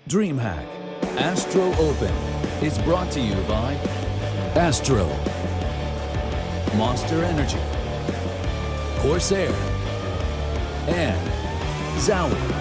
DreamHack Astro Open is brought to you by Astro, Monster Energy, Corsair, and Zowie.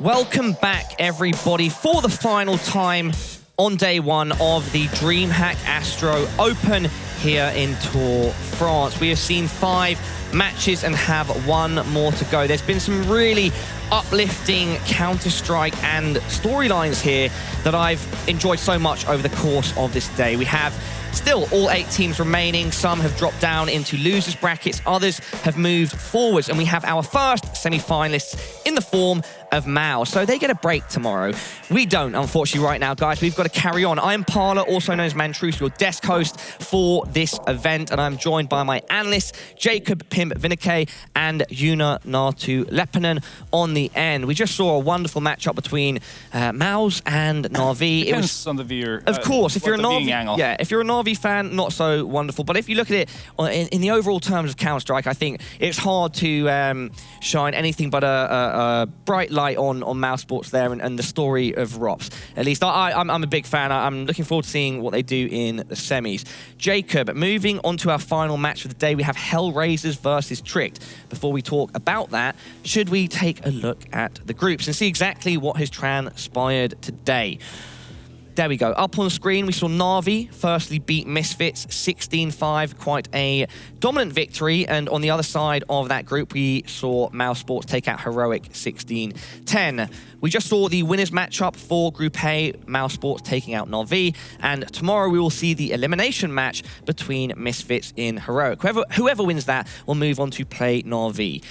Welcome back, everybody, for the final time on day one of the DreamHack Astro Open here in Tour France. We have seen 5 matches and have 1 more to go. There's been some really uplifting Counter-Strike and storylines here that I've enjoyed so much over the course of this day. We have still all 8 teams remaining. Some have dropped down into losers brackets, others have moved forwards, and we have our first semi-finalists in the form of Mao. So they get a break tomorrow. We don't, unfortunately, right now, guys. We've got to carry on. I am Parla, also known as Mantrus, your desk host for this event, and I'm joined by my analysts, Jacob Pim Vinike and Juna Nartu Leppänen on the end. We just saw a wonderful matchup between Maus and Na'Vi. It was on the viewer. Of course, if you're a Na'Vi, angle. yeah, if you're a Na'Vi fan, not so wonderful. But if you look at it in the overall terms of Counter-Strike, I think it's hard to shine anything but a bright light on Mousesports there and the story of Rops. At least I'm a big fan. I'm looking forward to seeing what they do in the semis. Jacob, moving on to our final match of the day, we have HellRaisers versus Tricked. Before we talk about that, should we take a look at the groups and see exactly what has transpired today? There we go. Up on the screen, we saw Na'Vi firstly beat Misfits 16-5, quite a dominant victory. And on the other side of that group, we saw Mousesports take out Heroic 16-10. We just saw the winners matchup for Group A, Mousesports taking out Na'Vi. And tomorrow we will see the elimination match between Misfits in Heroic. Whoever wins that will move on to play Na'Vi.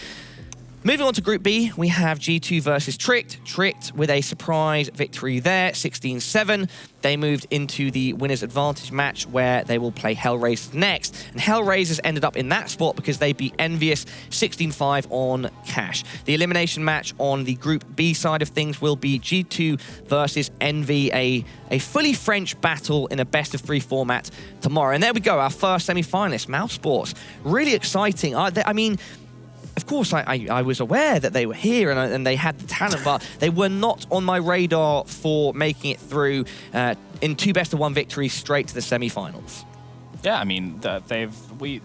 Moving on to Group B, we have G2 versus Tricked. Tricked with a surprise victory there, 16-7. They moved into the winner's advantage match where they will play HellRaisers next. And HellRaisers ended up in that spot because they beat Envious 16-5 on cash. The elimination match on the Group B side of things will be G2 versus Envy, a fully French battle in a best-of-3 format tomorrow. And there we go, our first semi-finalist, Mousesports. Really exciting. I mean, of course, I was aware that they were here and they had the talent, but they were not on my radar for making it through in 2 best-of-1 victories straight to the semi-finals. Yeah, I mean,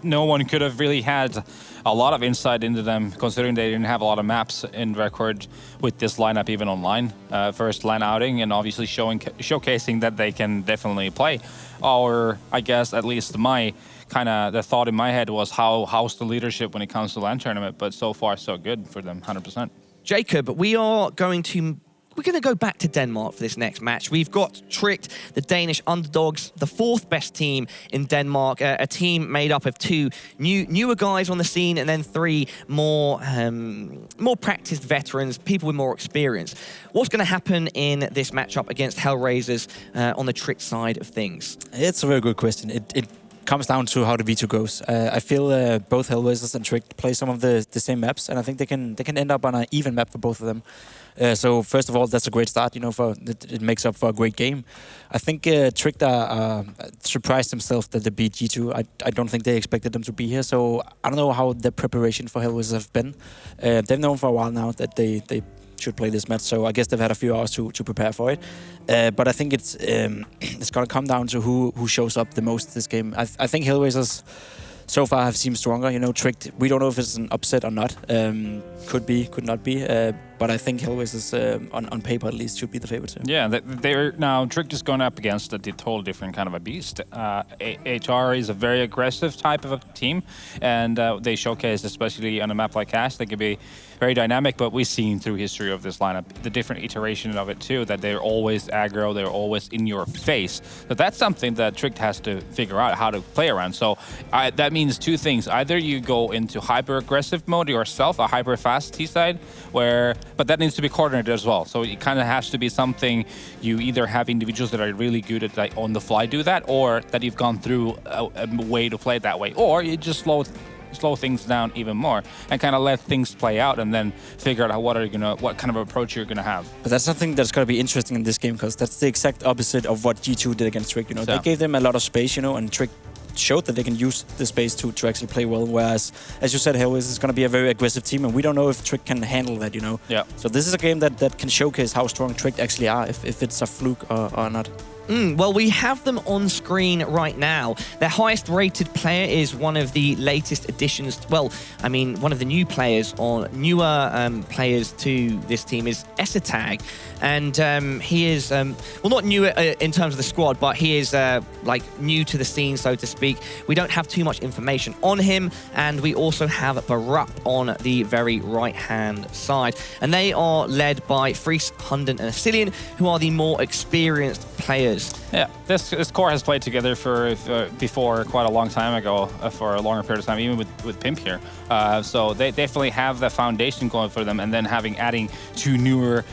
no one could have really had a lot of insight into them, considering they didn't have a lot of maps in record with this lineup, even online. First LAN outing, and obviously showcasing that they can definitely play. Or I guess at least the thought in my head was how's the leadership when it comes to LAN tournament, but so far so good for them, 100%. Jacob, we're going to go back to Denmark for this next match. We've got Tricked, the Danish underdogs, the 4th best team in Denmark, a team made up of 2 newer guys on the scene and then 3 more practiced veterans, people with more experience. What's going to happen in this matchup against HellRaisers on the Tricked side of things? It's a very good question. It comes down to how the V2 goes. I feel both HellRaisers and Tricked play some of the same maps, and I think they can end up on an even map for both of them. So first of all, that's a great start. It makes up for a great game. I think Tricked surprised themselves that they beat G2. I don't think they expected them to be here. So I don't know how the preparation for HellRaisers have been. They've known for a while now that they should play this match, so I guess they've had a few hours to prepare for it. But I think it's gonna come down to who shows up the most this game. I think HellRaisers so far have seemed stronger. Tricked, we don't know if it's an upset or not. Could be, could not be. But I think HellRaisers, on paper at least, should be the favorite. Yeah, they're now Tricked is going up against a total different kind of a beast. HR is a very aggressive type of a team, and they showcase, especially on a map like Cash, they can be very dynamic. But we've seen through history of this lineup the different iteration of it too, that they're always aggro, they're always in your face. So that's something that Tricked has to figure out how to play around. So that means 2 things: either you go into hyper aggressive mode yourself, a hyper fast T side, but that needs to be coordinated as well. So it kind of has to be something you either have individuals that are really good at on the fly do that, or that you've gone through a way to play it that way, or you just slow slow things down even more and kind of let things play out and then figure out what kind of approach you're gonna have. But that's something that's going to be interesting in this game, because that's the exact opposite of what G2 did against Trick. Yeah. They gave them a lot of space, and Trick showed that they can use the space to actually play well. Whereas, as you said, HellRaisers is going to be a very aggressive team, and we don't know if Trick can handle that. Yeah. So this is a game that can showcase how strong Trick actually are, if it's a fluke or not. Well, we have them on screen right now. Their highest rated player is one of the latest additions. Well, I mean, one of the new players or newer players to this team is Esatag. And he is, well, not new in terms of the squad, but he is like new to the scene, so to speak. We don't have too much information on him. And we also have Barup on the very right-hand side. And they are led by Freese, Hunden, and Asilian, who are the more experienced players. Yeah, this core has played together for before quite a long time ago, for a longer period of time, even with Pimp here. So they definitely have the foundation going for them, and then adding two newer,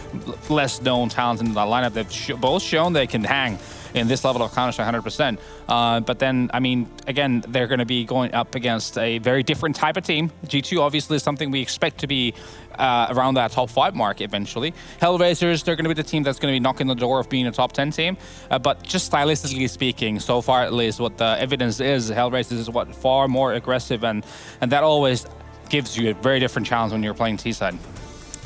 less known talents into the lineup, they've both shown they can hang in this level of Counter-Strike 100%. But then, I mean, again, they're going to be going up against a very different type of team. G2 obviously is something we expect to be around that top 5 mark eventually. HellRaisers, they're going to be the team that's going to be knocking the door of being a top 10 team. But just stylistically speaking, so far at least, what the evidence is, HellRaisers is far more aggressive, and that always gives you a very different challenge when you're playing T-side.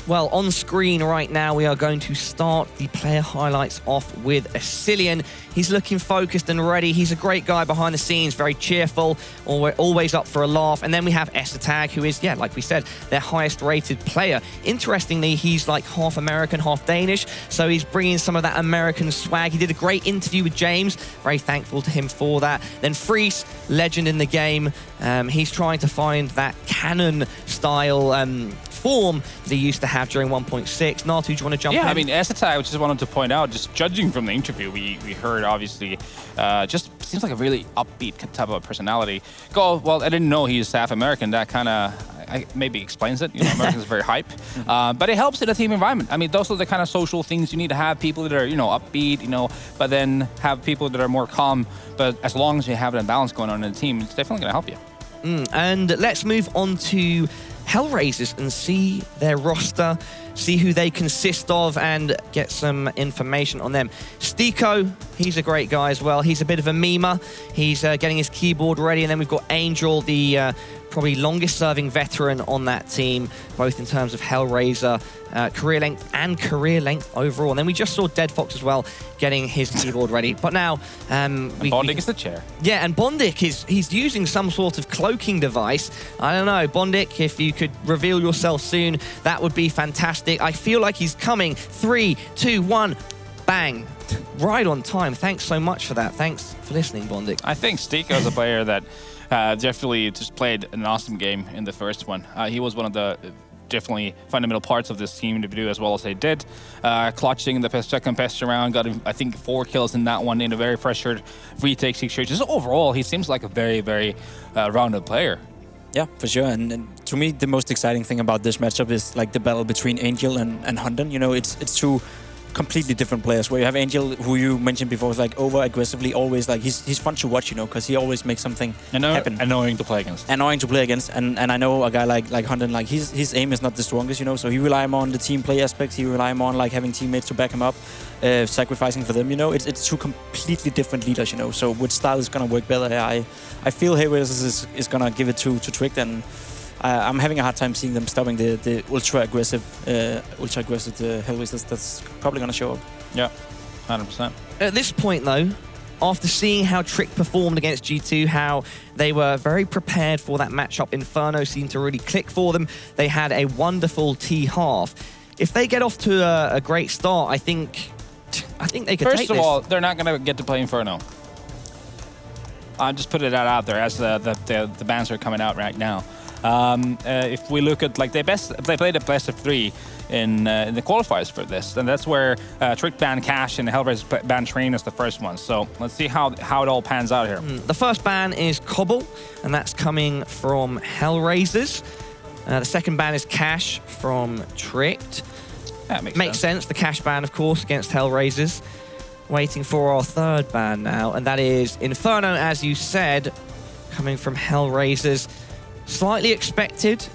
Well, on screen right now, we are going to start the player highlights off with Asilian. He's looking focused and ready. He's a great guy behind the scenes, very cheerful, always up for a laugh. And then we have Esatag, who is, yeah, like we said, their highest rated player. Interestingly, he's like half American, half Danish, so he's bringing some of that American swag. He did a great interview with James, very thankful to him for that. Then Freese, legend in the game. He's trying to find that cannon-style form that he used to have during 1.6. Natu, do you want to jump in? Yeah, I mean, Esatag, I just wanted to point out, just judging from the interview we heard, obviously, just seems like a really upbeat type of personality. Well, I didn't know he's half American. That kind of maybe explains it. Americans are very hype. But it helps in a team environment. I mean, those are the kind of social things you need to have. People that are, upbeat, but then have people that are more calm. But as long as you have that balance going on in the team, it's definitely going to help you. And let's move on to HellRaisers and see their roster, see who they consist of, and get some information on them. Stiko, he's a great guy as well. He's a bit of a memer. He's getting his keyboard ready. And then we've got Angel, the probably longest-serving veteran on that team, both in terms of HellRaiser career length and career length overall. And then we just saw Dead Fox as well getting his keyboard ready. But now Bondik is the chair. Yeah, and Bondik he's using some sort of cloaking device. I don't know, Bondik, if you could reveal yourself soon, that would be fantastic. I feel like he's coming. 3, 2, 1, bang. Right on time. Thanks so much for that. Thanks for listening, Bondik. I think Stiko is a player that definitely just played an awesome game in the first one. He was one of the definitely fundamental parts of this team to do as well as they did. Clutching in the second best round, got, I think, 4 kills in that one in a very pressured retake situation. Just overall, he seems like a very, very rounded player. Yeah, for sure. And to me, the most exciting thing about this matchup is like the battle between Angel and Hunden. It's two completely different players, where you have Angel, who you mentioned before, is like over aggressively, always like he's fun to watch, because he always makes something happen. Annoying to play against. And I know a guy like Hunden, like his aim is not the strongest, so he rely more on the team play aspects. He rely more on like having teammates to back him up, sacrificing for them. It's two completely different leaders. So which style is gonna work better here? I feel HellRaisers is gonna give it to Trick, and I'm having a hard time seeing them stopping the ultra aggressive HellRaisers. That's probably gonna show up. Yeah, 100%. At this point, though, after seeing how Trick performed against G2, how they were very prepared for that matchup, Inferno seemed to really click for them. They had a wonderful T-half. If they get off to a great start, I think they could take this. First of all, they're not going to get to play Inferno. I'm just putting that out there as the bans are coming out right now. If we look at like they played a best of 3 in the qualifiers for this, and that's where Trick banned Cash and HellRaisers banned Train as the first one. So let's see how it all pans out here. The first ban is Cobble, and that's coming from HellRaisers. The second ban is Cash from Tricked. That makes sense. The Cash ban, of course, against HellRaisers. Waiting for our third ban now, and that is Inferno, as you said, coming from HellRaisers. slightly expected.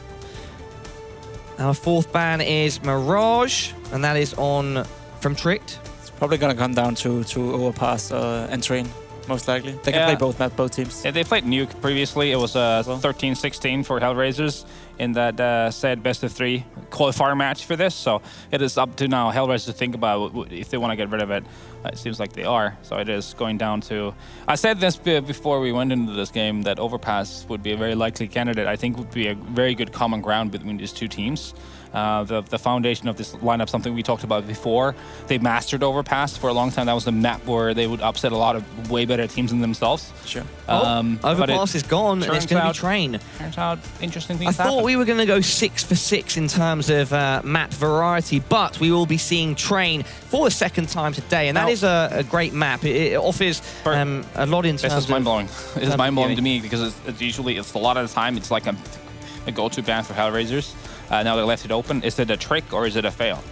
Our fourth ban is Mirage, and that is on from Tricked. It's probably going to come down to Overpass and Train, most likely. They can play both teams. Yeah, they played Nuke previously. It was 13-16 for HellRaisers in that said best-of-3 qualifier match for this. So it is up to now HellRaisers to think about if they want to get rid of it. It seems like they are. So it is going down to... I said this before we went into this game, that Overpass would be a very likely candidate. I think would be a very good common ground between these two teams. The foundation of this lineup, something we talked about before. They mastered Overpass for a long time. That was the map where they would upset a lot of way better teams than themselves. Sure. Overpass is gone, and it's going to be Train. Turns out interesting things I thought we were going to go 6 for 6 in terms of map variety, but we will be seeing Train for the second time today, and that is a great map. It offers a lot in terms of... This is mind-blowing. It is mind-blowing to me because it's usually, a lot of the time, it's like a go-to ban for HellRaisers. Now they left it open. Is it a trick or is it a fail?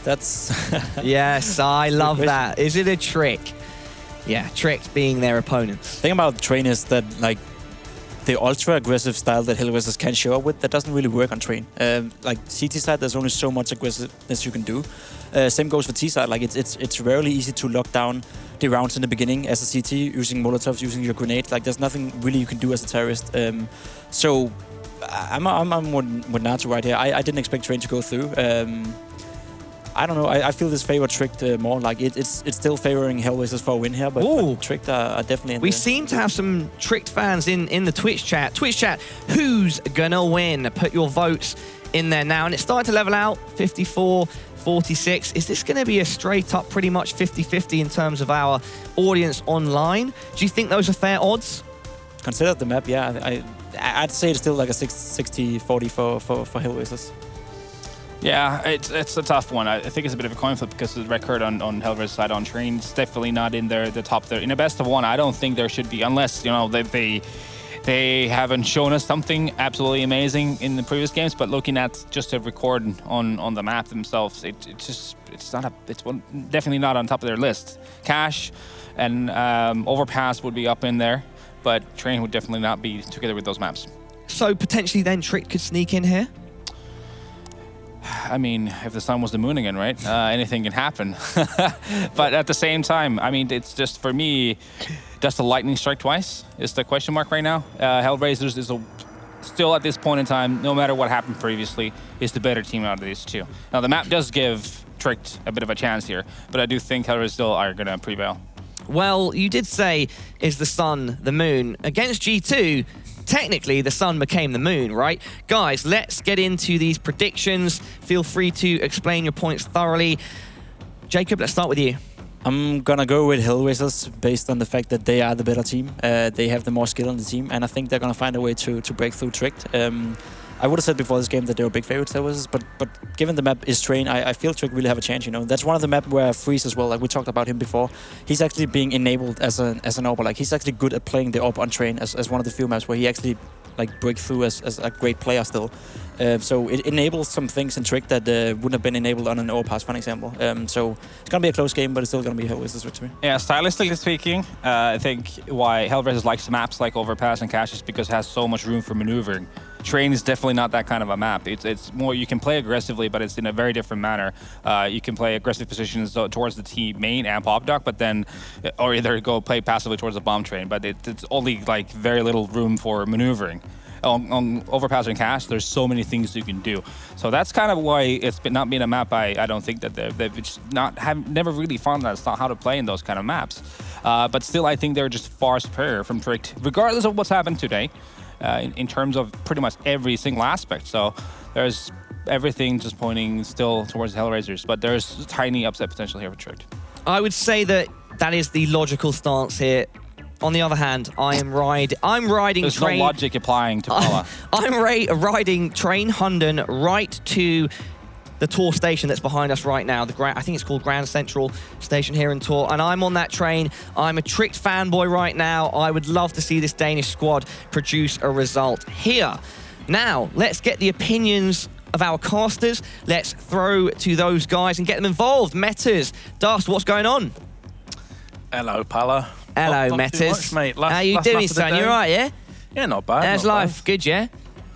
That's... Yes, I love that. Is it a trick? Yeah, tricked being their opponents. The thing about Train is that, like, the ultra-aggressive style that HellRaisers can show up with, that doesn't really work on Train. Like, CT side, there's only so much aggressiveness you can do. Same goes for T side. Like, it's rarely easy to lock down the rounds in the beginning as a CT, using Molotovs, using your grenades. Like, there's nothing really you can do as a terrorist. So... I'm with Nato right here. I didn't expect Train to go through. I don't know. I feel this favor Tricked more. Like it's still favoring HellRaisers for a win here, but Tricked are definitely in We seem to have some Tricked fans in the Twitch chat. Twitch chat, who's gonna win? Put your votes in there now. And it's starting to level out, 54-46. Is this gonna be a straight up pretty much 50-50 in terms of our audience online? Do you think those are fair odds? Consider the map, yeah. I'd say it's still like a 60-40 for HellRaisers. Yeah, it's a tough one. I think it's a bit of a coin flip because the record on HellRaisers side on Train is definitely not in the top there. In a best of one, I don't think there should be, unless, you know, they haven't shown us something absolutely amazing in the previous games. But looking at just a record on the map themselves, it's definitely not on top of their list. Cash and Overpass would be up in there, but Train would definitely not be together with those maps. So potentially then Trick could sneak in here? I mean, if the sun was the moon again, right? Anything can happen. But at the same time, I mean, it's just, for me, does the lightning strike twice? Is the question mark right now. HellRaisers is still at this point in time, no matter what happened previously, is the better team out of these two. Now, the map does give Tricked a bit of a chance here, but I do think HellRaisers still are going to prevail. Well, you did say, is the sun the moon? Against G2, technically the sun became the moon, right? Guys, let's get into these predictions. Feel free to explain your points thoroughly. Jacob, let's start with you. I'm gonna go with HellRaisers based on the fact that they are the better team. They have the more skill on the team, and I think they're gonna find a way to break through Tricked. I would have said before this game that they were big favorites, but given the map is Train, I feel Trick really have a chance, you know. That's one of the map where Freeze as well, like we talked about him before, he's actually being enabled as an AWP. Like, he's actually good at playing the AWP on Train as one of the few maps where he actually like break through as a great player still. So it enables some things in Trick that wouldn't have been enabled on an Overpass, for example. So it's gonna be a close game, but it's still gonna be HellRaisers victory. Yeah, stylistically speaking, I think why HellRaisers likes maps like Overpass and Cash is because it has so much room for maneuvering. Train is definitely not that kind of a map. It's more, you can play aggressively, but it's in a very different manner. You can play aggressive positions towards the team main and pop dock, but then, or either go play passively towards the bomb train, but it's only like very little room for maneuvering. On Overpass and Cash, there's so many things you can do. So that's kind of why it's not been a map I don't think that they've just never really found that's not how to play in those kind of maps. But still, I think they're just far superior from Tricked, regardless of what's happened today. In terms of pretty much every single aspect. So there's everything just pointing still towards HellRaisers, but there's tiny upset potential here for Tricked. I would say that is the logical stance here. On the other hand, I'm riding There's Train. No logic applying to Pala. I'm riding Train Hunden right to the Tor station that's behind us right now. I think it's called Grand Central Station here in Tor, and I'm on that train. I'm a Tricked fanboy right now. I would love to see this Danish squad produce a result here. Now, let's get the opinions of our casters. Let's throw to those guys and get them involved. Metas, Dust, what's going on? Hello, Pala. Hello, not Metas. too much, mate. How you doing, son? You all right, yeah? Yeah, not bad. How's not life? bad. Good, yeah?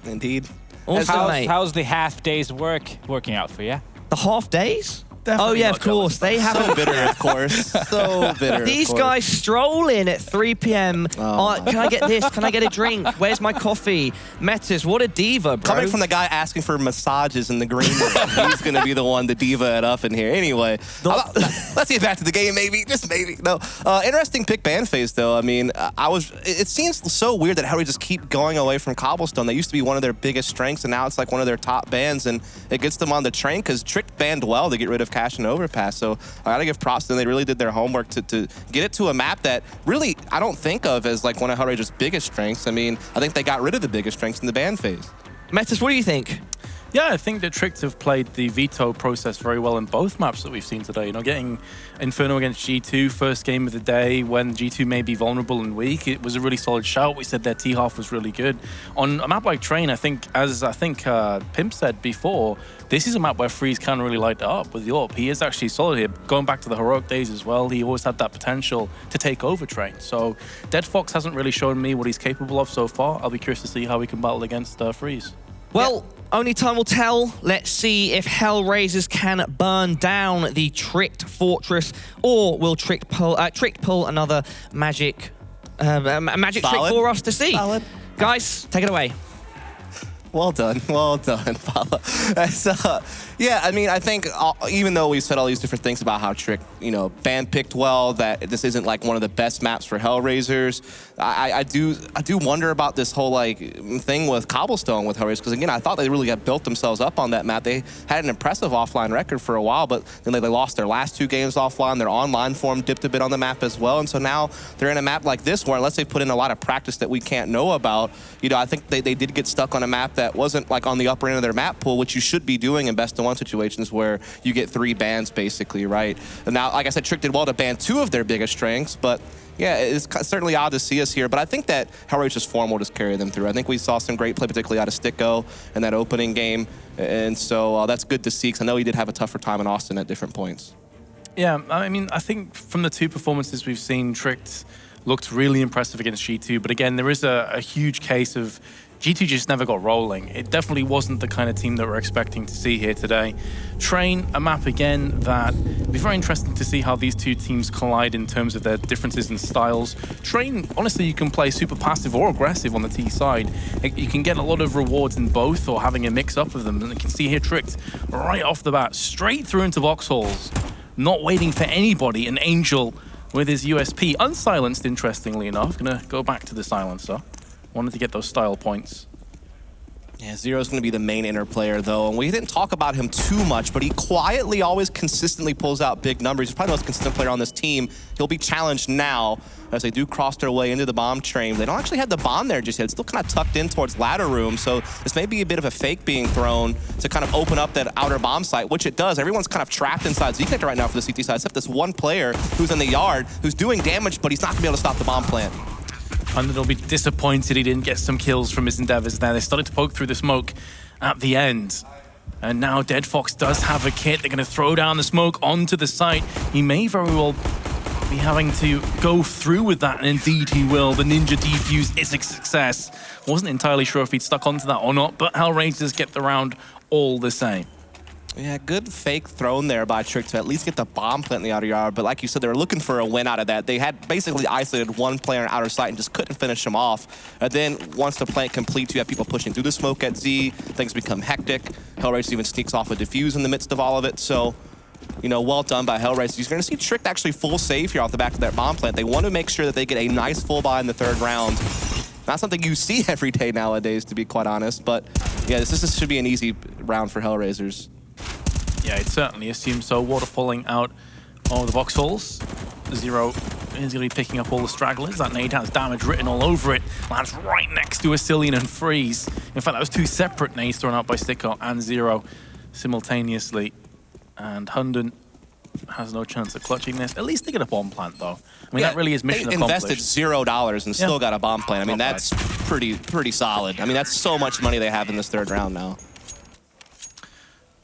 Indeed. Also, mate, How's the half day's working out for you? the half days? Definitely Oh yeah, not of course. They haven't. So bitter, of course. So bitter. These of course. guys stroll in at 3 p.m. Can I get this? Can I get a drink? Where's my coffee? Metis, what a diva, bro. Coming from the guy asking for massages in the green room, he's going to be the one, the diva it up in here. Anyway, let's get back to the game, maybe. Just maybe. No. Interesting pick ban phase, though. I mean, it seems so weird that how we just keep going away from Cobblestone. That used to be one of their biggest strengths, and now it's like one of their top bans, and it gets them on the train because Trick banned well to get rid of Cash and Overpass. So I got to give props to them. They really did their homework to get it to a map that really I don't think of as like one of HellRaisers' biggest strengths. I mean, I think they got rid of the biggest strengths in the ban phase. Metis, what do you think? Yeah, I think that Tricked have played the veto process very well in both maps that we've seen today. You know, getting Inferno against G2, first game of the day, when G2 may be vulnerable and weak, it was a really solid shout. We said their T-half was really good. On a map like Train, I think, as Pimp said before, this is a map where Freeze can really light it up with Yorp. He is actually solid here. Going back to the heroic days as well, he always had that potential to take over Train. So Dead Fox hasn't really shown me what he's capable of so far. I'll be curious to see how he can battle against Freeze. Well, only time will tell. Let's see if HellRaisers can burn down the Tricked Fortress, or will Tricked pull another magic trick for us to see. Solid. Guys, take it away. Well done, Paula. Yeah, I mean, I think even though we said all these different things about how Trick, you know, ban picked well, that this isn't like one of the best maps for HellRaisers, I do wonder about this whole like thing with Cobblestone with HellRaisers, because again, I thought they really got built themselves up on that map. They had an impressive offline record for a while, but then they lost their last 2 games offline. Their online form dipped a bit on the map as well, and so now they're in a map like this where unless they put in a lot of practice that we can't know about, you know, I think they did get stuck on a map that wasn't like on the upper end of their map pool, which you should be doing in best of 1 situations where you get 3 bans basically, right? And now, like I said, Trick did well to ban 2 of their biggest strengths, but yeah, it's certainly odd to see us here, but I think that HellRaisers' form will just carry them through. I think we saw some great play, particularly out of Sticko in that opening game, and so that's good to see, because I know he did have a tougher time in Austin at different points. Yeah, I mean, I think from the 2 performances we've seen, Tricked looked really impressive against G2, but again, there is a huge case of G2 just never got rolling. It definitely wasn't the kind of team that we're expecting to see here today. Train, a map again that it'd be very interesting to see how these 2 teams collide in terms of their differences in styles. Train, honestly, you can play super passive or aggressive on the T side. You can get a lot of rewards in both or having a mix up of them. And you can see here Tricked right off the bat, straight through into Vauxhalls, not waiting for anybody. An Angel with his USP, unsilenced, interestingly enough. Gonna go back to the silencer. Wanted to get those style points. Yeah, Zero's going to be the main inner player, though, and we didn't talk about him too much, but he quietly always consistently pulls out big numbers. He's probably the most consistent player on this team. He'll be challenged now as they do cross their way into the bomb train. They don't actually have the bomb there just yet. It's still kind of tucked in towards ladder room, so this may be a bit of a fake being thrown to kind of open up that outer bomb site, which it does. Everyone's kind of trapped inside Z-Connector right now for the CT side, except this one player who's in the yard, who's doing damage, but he's not going to be able to stop the bomb plant. And they'll be disappointed he didn't get some kills from his endeavors there. They started to poke through the smoke at the end. And now Dead Fox does have a kit. They're going to throw down the smoke onto the site. He may very well be having to go through with that, and indeed he will. The Ninja defuse is a success. Wasn't entirely sure if he'd stuck onto that or not, but HellRaisers get the round all the same. Yeah, good fake thrown there by Trick to at least get the bomb plant in the outer yard. But like you said, they were looking for a win out of that. They had basically isolated one player in outer sight and just couldn't finish him off. And then once the plant completes, you have people pushing through the smoke at Z. Things become hectic. HellRaisers even sneaks off a defuse in the midst of all of it. So, you know, well done by HellRaisers. You're going to see Trick actually full save here off the back of that bomb plant. They want to make sure that they get a nice full buy in the 3rd round. Not something you see every day nowadays, to be quite honest. But yeah, this should be an easy round for HellRaisers. Yeah, it certainly seems so. Waterfalling out of the Vauxhalls. Zero is going to be picking up all the stragglers. That nade has damage written all over it. Lands right next to Asilian and Freeze. In fact, that was 2 separate nades thrown out by Sticko and Zero simultaneously. And Hunden has no chance of clutching this. At least they get a bomb plant, though. I mean, that really is mission accomplished. They invested $0 and still got a bomb plant. I mean, that's pretty solid. I mean, that's so much money they have in this 3rd round now.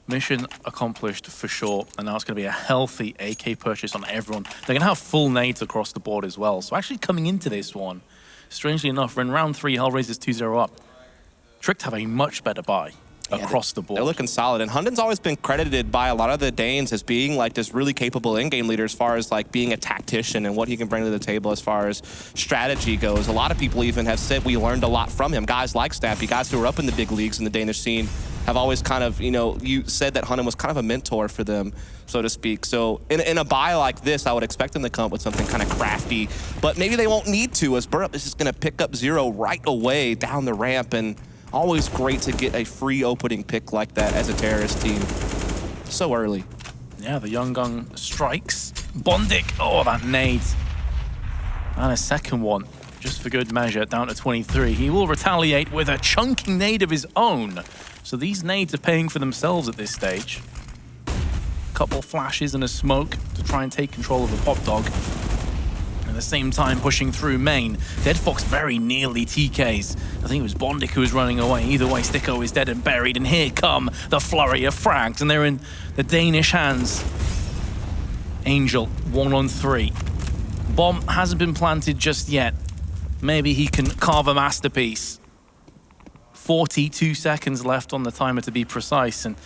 Mission accomplished for sure, and now it's going to be a healthy AK purchase on everyone. They're going to have full nades across the board as well. So actually coming into this one, strangely enough, we're in round 3, HellRaisers 2-0 up. Tricked have a much better buy across the board. They're looking solid. And Hunden's always been credited by a lot of the Danes as being like this really capable in-game leader as far as like being a tactician and what he can bring to the table as far as strategy goes. A lot of people even have said we learned a lot from him. Guys like Stampy, guys who are up in the big leagues in the Danish scene, have always kind of, you said that Hunden was kind of a mentor for them, so to speak. So in a buy like this, I would expect them to come up with something kind of crafty, but maybe they won't need to, as Burrup is just going to pick up 0 right away down the ramp, and always great to get a free opening pick like that as a terrorist team so early. Yeah, the Young Gun strikes. Bondik, oh, that nade. And a second one, just for good measure, down to 23. He will retaliate with a chunky nade of his own. So these nades are paying for themselves at this stage. Couple flashes and a smoke to try and take control of the Pop Dog. At the same time, pushing through main. Dead Fox very nearly TKs. I think it was Bondik who was running away. Either way, Sticko is dead and buried. And here come the flurry of frags. And they're in the Danish hands. Angel, 1-on-3. Bomb hasn't been planted just yet. Maybe he can carve a masterpiece. 42 seconds left on the timer to be precise. And,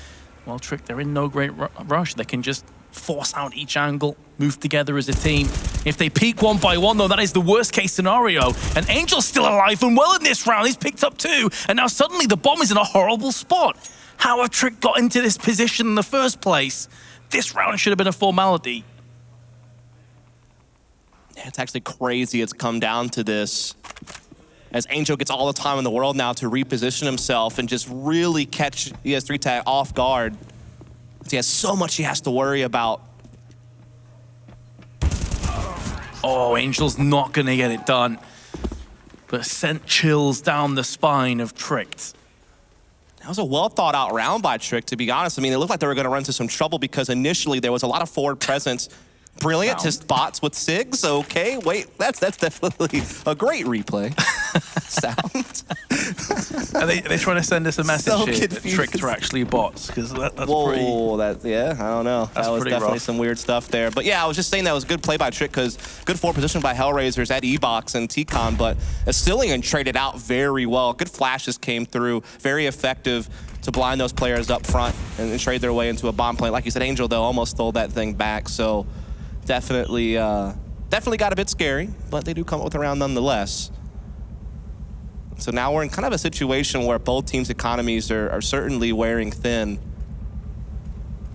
well, Trick, they're in no great rush. They can just force out each angle, move together as a team. If they peak one by one, though, that is the worst case scenario. And Angel's still alive and well in this round. He's picked up 2. And now suddenly the bomb is in a horrible spot. How have Trick got into this position in the first place? This round should have been a formality. Yeah, it's actually crazy it's come down to this, as Angel gets all the time in the world now to reposition himself and just really catch ES3 Tag off guard. He has so much he has to worry about. Oh, Angel's not going to get it done. But sent chills down the spine of Tricked. That was a well-thought-out round by Trick, to be honest. I mean, it looked like they were going to run into some trouble because initially there was a lot of forward presence. Brilliant to spots with Sigs. Okay, wait, that's definitely a great replay. Sound. Are they trying to send us a message So here that confused. Tricks are actually bots? Because that's Whoa, pretty... yeah, I don't know. That's That was pretty definitely rough. some weird stuff there. But yeah, I was just saying that was a good play by Trick because good forward position by HellRaisers at E-Box and T-Con, but Astillion traded out very well. Good flashes came through, very effective to blind those players up front and trade their way into a bomb plane. Like you said, Angel, though, almost stole that thing back, so definitely got a bit scary, but they do come up with a round nonetheless. So now we're in kind of a situation where both teams' economies are certainly wearing thin.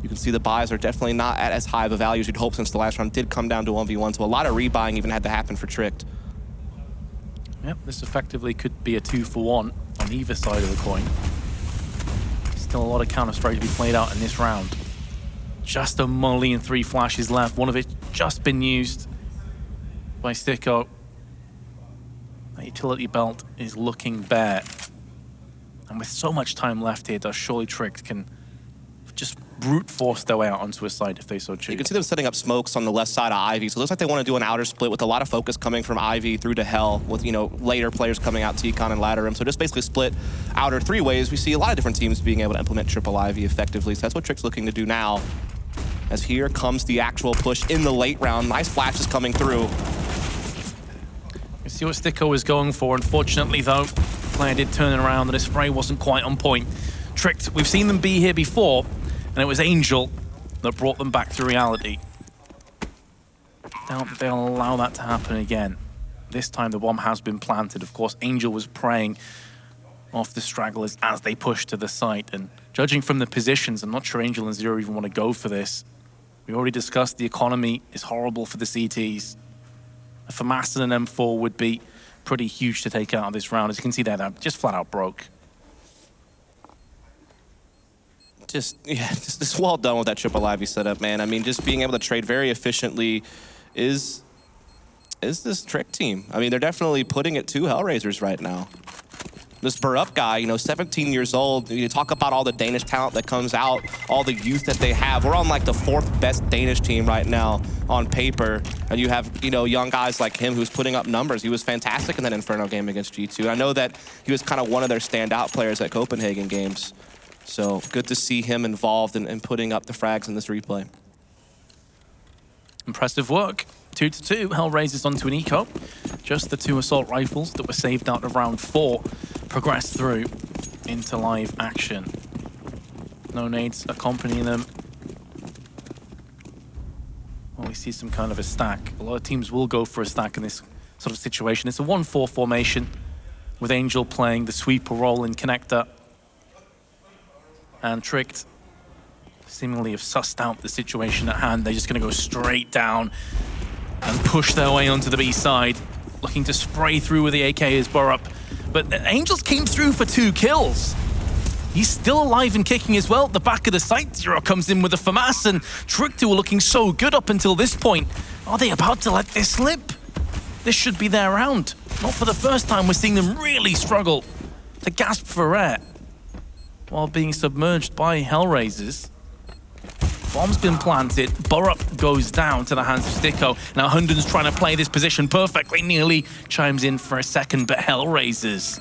You can see the buys are definitely not at as high of a value as you'd hope, since the last round did come down to 1v1, so a lot of rebuying even had to happen for Tricked. Yep, this effectively could be a 2-for-1 on either side of the coin. Still a lot of Counter-Strike to be played out in this round. Just a molly and 3 flashes left. One of it just been used by Sticko. That utility belt is looking bare. And with so much time left here, does surely Trick can just brute force their way out onto a side if they so choose. You can see them setting up smokes on the left side of Ivy, so it looks like they want to do an outer split with a lot of focus coming from Ivy through to Hell, with, later players coming out T-Con and Ladder Room. So just basically split outer 3 ways. We see a lot of different teams being able to implement triple Ivy effectively, so that's what Trick's looking to do now. As here comes the actual push in the late round. Nice flashes coming through. You see what Sticko was going for. Unfortunately, though, the player did turn it around and his spray wasn't quite on point. Tricked, we've seen them be here before, and it was Angel that brought them back to reality. Doubt that they'll allow that to happen again. This time the bomb has been planted. Of course, Angel was preying off the stragglers as they pushed to the site, and judging from the positions, I'm not sure Angel and Zero even want to go for this. We already discussed the economy is horrible for the CTs. For Master and M4 would be pretty huge to take out of this round. As you can see there, they're just flat out broke. Just well done with that triple Ivy setup, man. I mean, just being able to trade very efficiently is this Trick team. I mean, they're definitely putting it to HellRaisers right now. This Burrup guy, 17 years old. You talk about all the Danish talent that comes out, all the youth that they have. We're on like the 4th best Danish team right now on paper. And you have, young guys like him who's putting up numbers. He was fantastic in that Inferno game against G2. I know that he was kind of one of their standout players at Copenhagen games. So good to see him involved in putting up the frags in this replay. Impressive work. 2-2, HellRaisers onto an eco. Just the 2 assault rifles that were saved out of round 4 progressed through. into live action. No nades accompanying them. Well, we see some kind of a stack. A lot of teams will go for a stack in this sort of situation. It's a 1-4 formation with Angel playing the sweeper role in connector. And Tricked seemingly have sussed out the situation at hand. They're just going to go straight down and push their way onto the B side, looking to spray through with the AK as Borup. But Angels came through for 2 kills. He's still alive and kicking as well. At the back of the site, Zero comes in with a FAMAS, and Tricked, who were looking so good up until this point, are they about to let this slip? This should be their round. Not for the first time, we're seeing them really struggle to gasp for air while being submerged by HellRaisers. Bomb's been planted. Borup goes down to the hands of Sticko. Now Hunden's trying to play this position perfectly. Nearly chimes in for a second, but HellRaisers,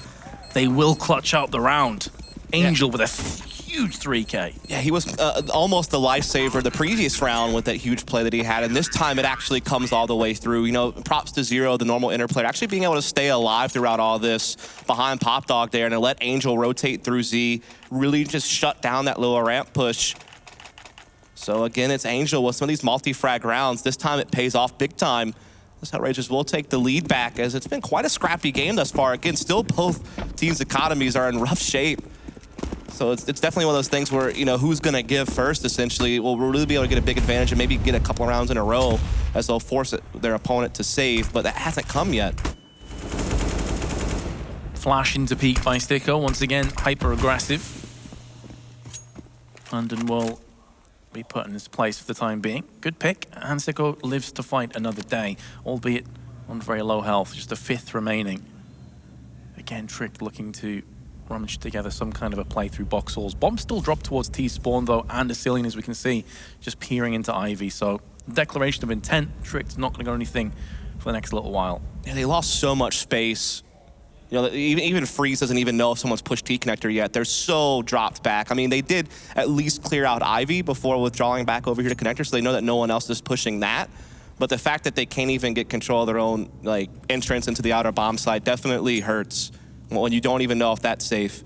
they will clutch out the round. Angel with a huge 3K. Yeah, he was almost a lifesaver the previous round with that huge play that he had, and this time it actually comes all the way through. You know, props to Zero, the normal interplayer, actually being able to stay alive throughout all this behind Pop Dog there and to let Angel rotate through Z, really just shut down that lower ramp push. So again, it's Angel with some of these multi-frag rounds. This time it pays off big time. This HellRaisers will take the lead back, as it's been quite a scrappy game thus far. Again, still both teams' economies are in rough shape. So it's definitely one of those things where, you know, who's going to give first, essentially, will really be able to get a big advantage and maybe get a couple of rounds in a row as they'll force their opponent to save, but that hasn't come yet. Flash into peak by Sticko, once again, hyper-aggressive. London will be put in his place for the time being. Good pick, and Sticko lives to fight another day, albeit on very low health, just a 5th remaining. Again, Tricked looking to rummage together some kind of a play through box halls. Bomb still dropped towards T-Spawn though, and Asilian, as we can see, just peering into Ivy. So declaration of intent, Tricked not going to go anything for the next little while. Yeah, they lost so much space. You know, even Freeze doesn't even know if someone's pushed T-Connector yet. They're so dropped back. I mean, they did at least clear out Ivy before withdrawing back over here to Connector, so they know that no one else is pushing that. But the fact that they can't even get control of their own like entrance into the outer bomb site definitely hurts when you don't even know if that's safe.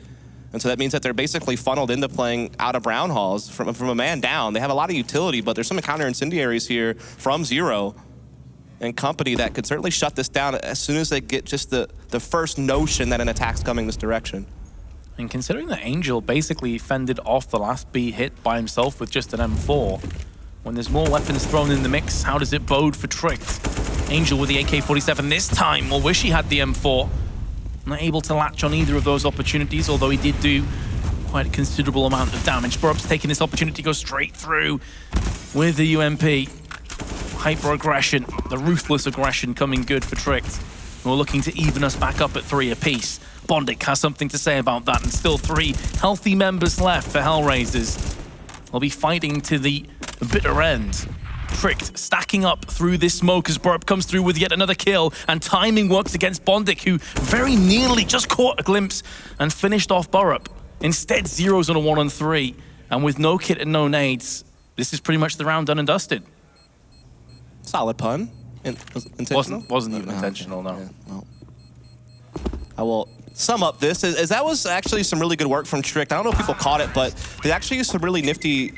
And so that means that they're basically funneled into playing out of brown halls from a man down. They have a lot of utility, but there's some counter incendiaries here from Zero and company that could certainly shut this down as soon as they get just the first notion that an attack's coming this direction. And considering that Angel basically fended off the last B hit by himself with just an M4, when there's more weapons thrown in the mix, how does it bode for Tricked? Angel with the AK-47 this time will wish he had the M4. Not able to latch on either of those opportunities, although he did do quite a considerable amount of damage. Borup's taking this opportunity to go straight through with the UMP. Hyper-aggression, the ruthless aggression coming good for Tricked. We're looking to even us back up at 3 apiece. Bondic has something to say about that, and still 3 healthy members left for HellRaisers. They'll be fighting to the bitter end. Tricked stacking up through this smoke as Borup comes through with yet another kill, and timing works against Bondic, who very nearly just caught a glimpse and finished off Borup. Instead, Zero's on a 1-on-3, and with no kit and no nades, this is pretty much the round done and dusted. Solid pun. Intentional? Wasn't even intentional, no. Yeah, well, I will sum up this as that was actually some really good work from Tricked. I don't know if people caught it, but they actually used some really nifty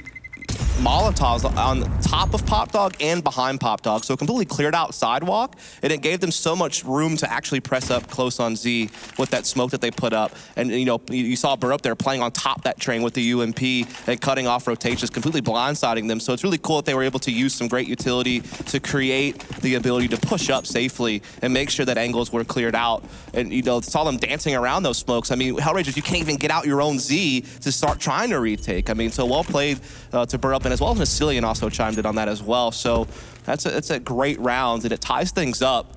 Molotovs on top of Pop Dog and behind Pop Dog, so it completely cleared out sidewalk, and it gave them so much room to actually press up close on Z with that smoke that they put up. And you know, you saw Burr up there playing on top of that train with the UMP and cutting off rotations, completely blindsiding them. So it's really cool that they were able to use some great utility to create the ability to push up safely and make sure that angles were cleared out. And you know, saw them dancing around those smokes. I mean, HellRaisers, you can't even get out your own Z to start trying to retake. I mean, so well played to Burr up, and as well as Asilian also chimed in on that as well. So that's a great round, and it ties things up.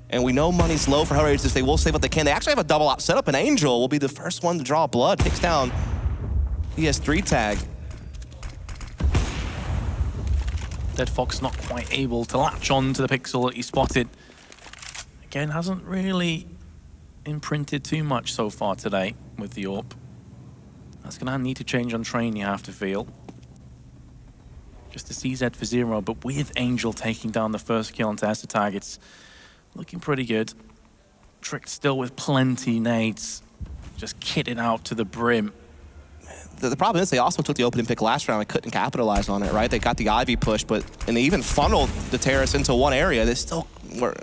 And we know money's low for HellRaisers. They will save what they can. They actually have a double op setup, and Angel will be the first one to draw blood. Takes down ES3 tag. Dead Fox not quite able to latch on to the pixel that he spotted. Again, hasn't really imprinted too much so far today with the AWP. That's going to need to change on train, you have to feel. Just a CZ for 0, but with Angel taking down the first kill on Testa tag, it's looking pretty good. Tricked still with plenty nades. just kitted out to the brim. The problem is they also took the opening pick last round and couldn't capitalize on it, right? They got the Ivy push, and they even funneled the Terrace into one area. They still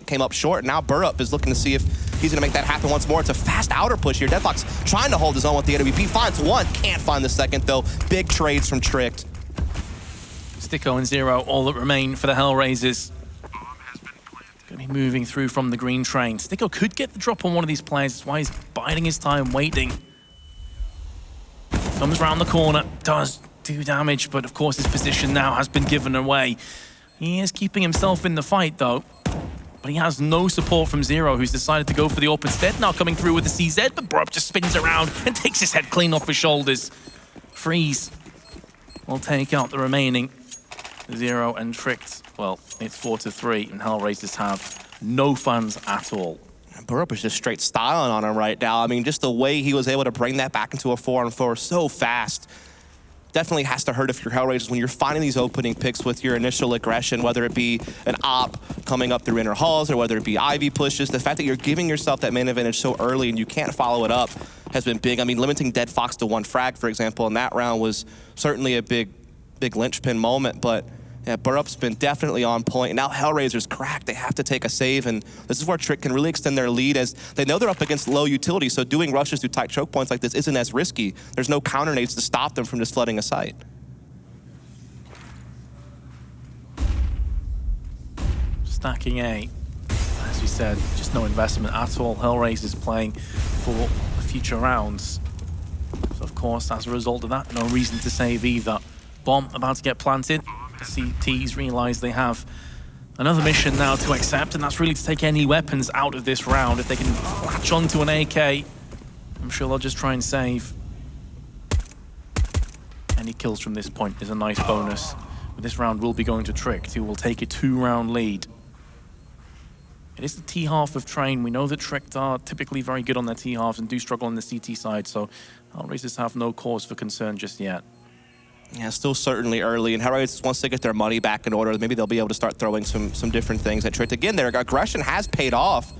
came up short. Now Burrup is looking to see if he's going to make that happen once more. It's a fast outer push here. Deadlock's trying to hold his own with the AWP. Finds one, can't find the second, though. Big trades from Tricked. Sticko and Zero, all that remain for the HellRaisers. Going to be moving through from the green train. Sticko could get the drop on one of these players. That's why he's biding his time, waiting. Comes around the corner, does do damage, but of course his position now has been given away. He is keeping himself in the fight though, but he has no support from Zero, who's decided to go for the open instead. Now coming through with the CZ, but Burrup just spins around and takes his head clean off his shoulders. Freeze will take out the remaining Zero and Tricked. Well, it's 4-3, and HellRaisers have no funds at all. Burrup is just straight styling on him right now. I mean, just the way he was able to bring that back into a 4-on-4 so fast definitely has to hurt if you're HellRaisers when you're finding these opening picks with your initial aggression, whether it be an op coming up through inner halls or whether it be Ivy pushes. The fact that you're giving yourself that main advantage so early and you can't follow it up has been big. I mean, limiting Dead Fox to 1 frag, for example, in that round was certainly a big linchpin moment, but yeah, Burrup's been definitely on point. Now HellRaisers cracked. They have to take a save, and this is where Trick can really extend their lead as they know they're up against low utility, so doing rushes through tight choke points like this isn't as risky. There's no counter nades to stop them from just flooding a site. Stacking A. As you said, just no investment at all. HellRaisers playing for the future rounds. So of course, as a result of that, no reason to save either. Bomb about to get planted. CTs realize they have another mission now to accept, and that's really to take any weapons out of this round. If they can latch onto an AK, I'm sure they'll just try and save. Any kills from this point is a nice bonus. But this round will be going to Trick, who will take a 2-round lead. It is the T-half of Train. We know that Tricked are typically very good on their T-halves and do struggle on the CT side, so HellRaisers have no cause for concern just yet. Yeah, still certainly early, and HellRaisers, once they get their money back in order, maybe they'll be able to start throwing some different things at Tricked. Again, their aggression has paid off,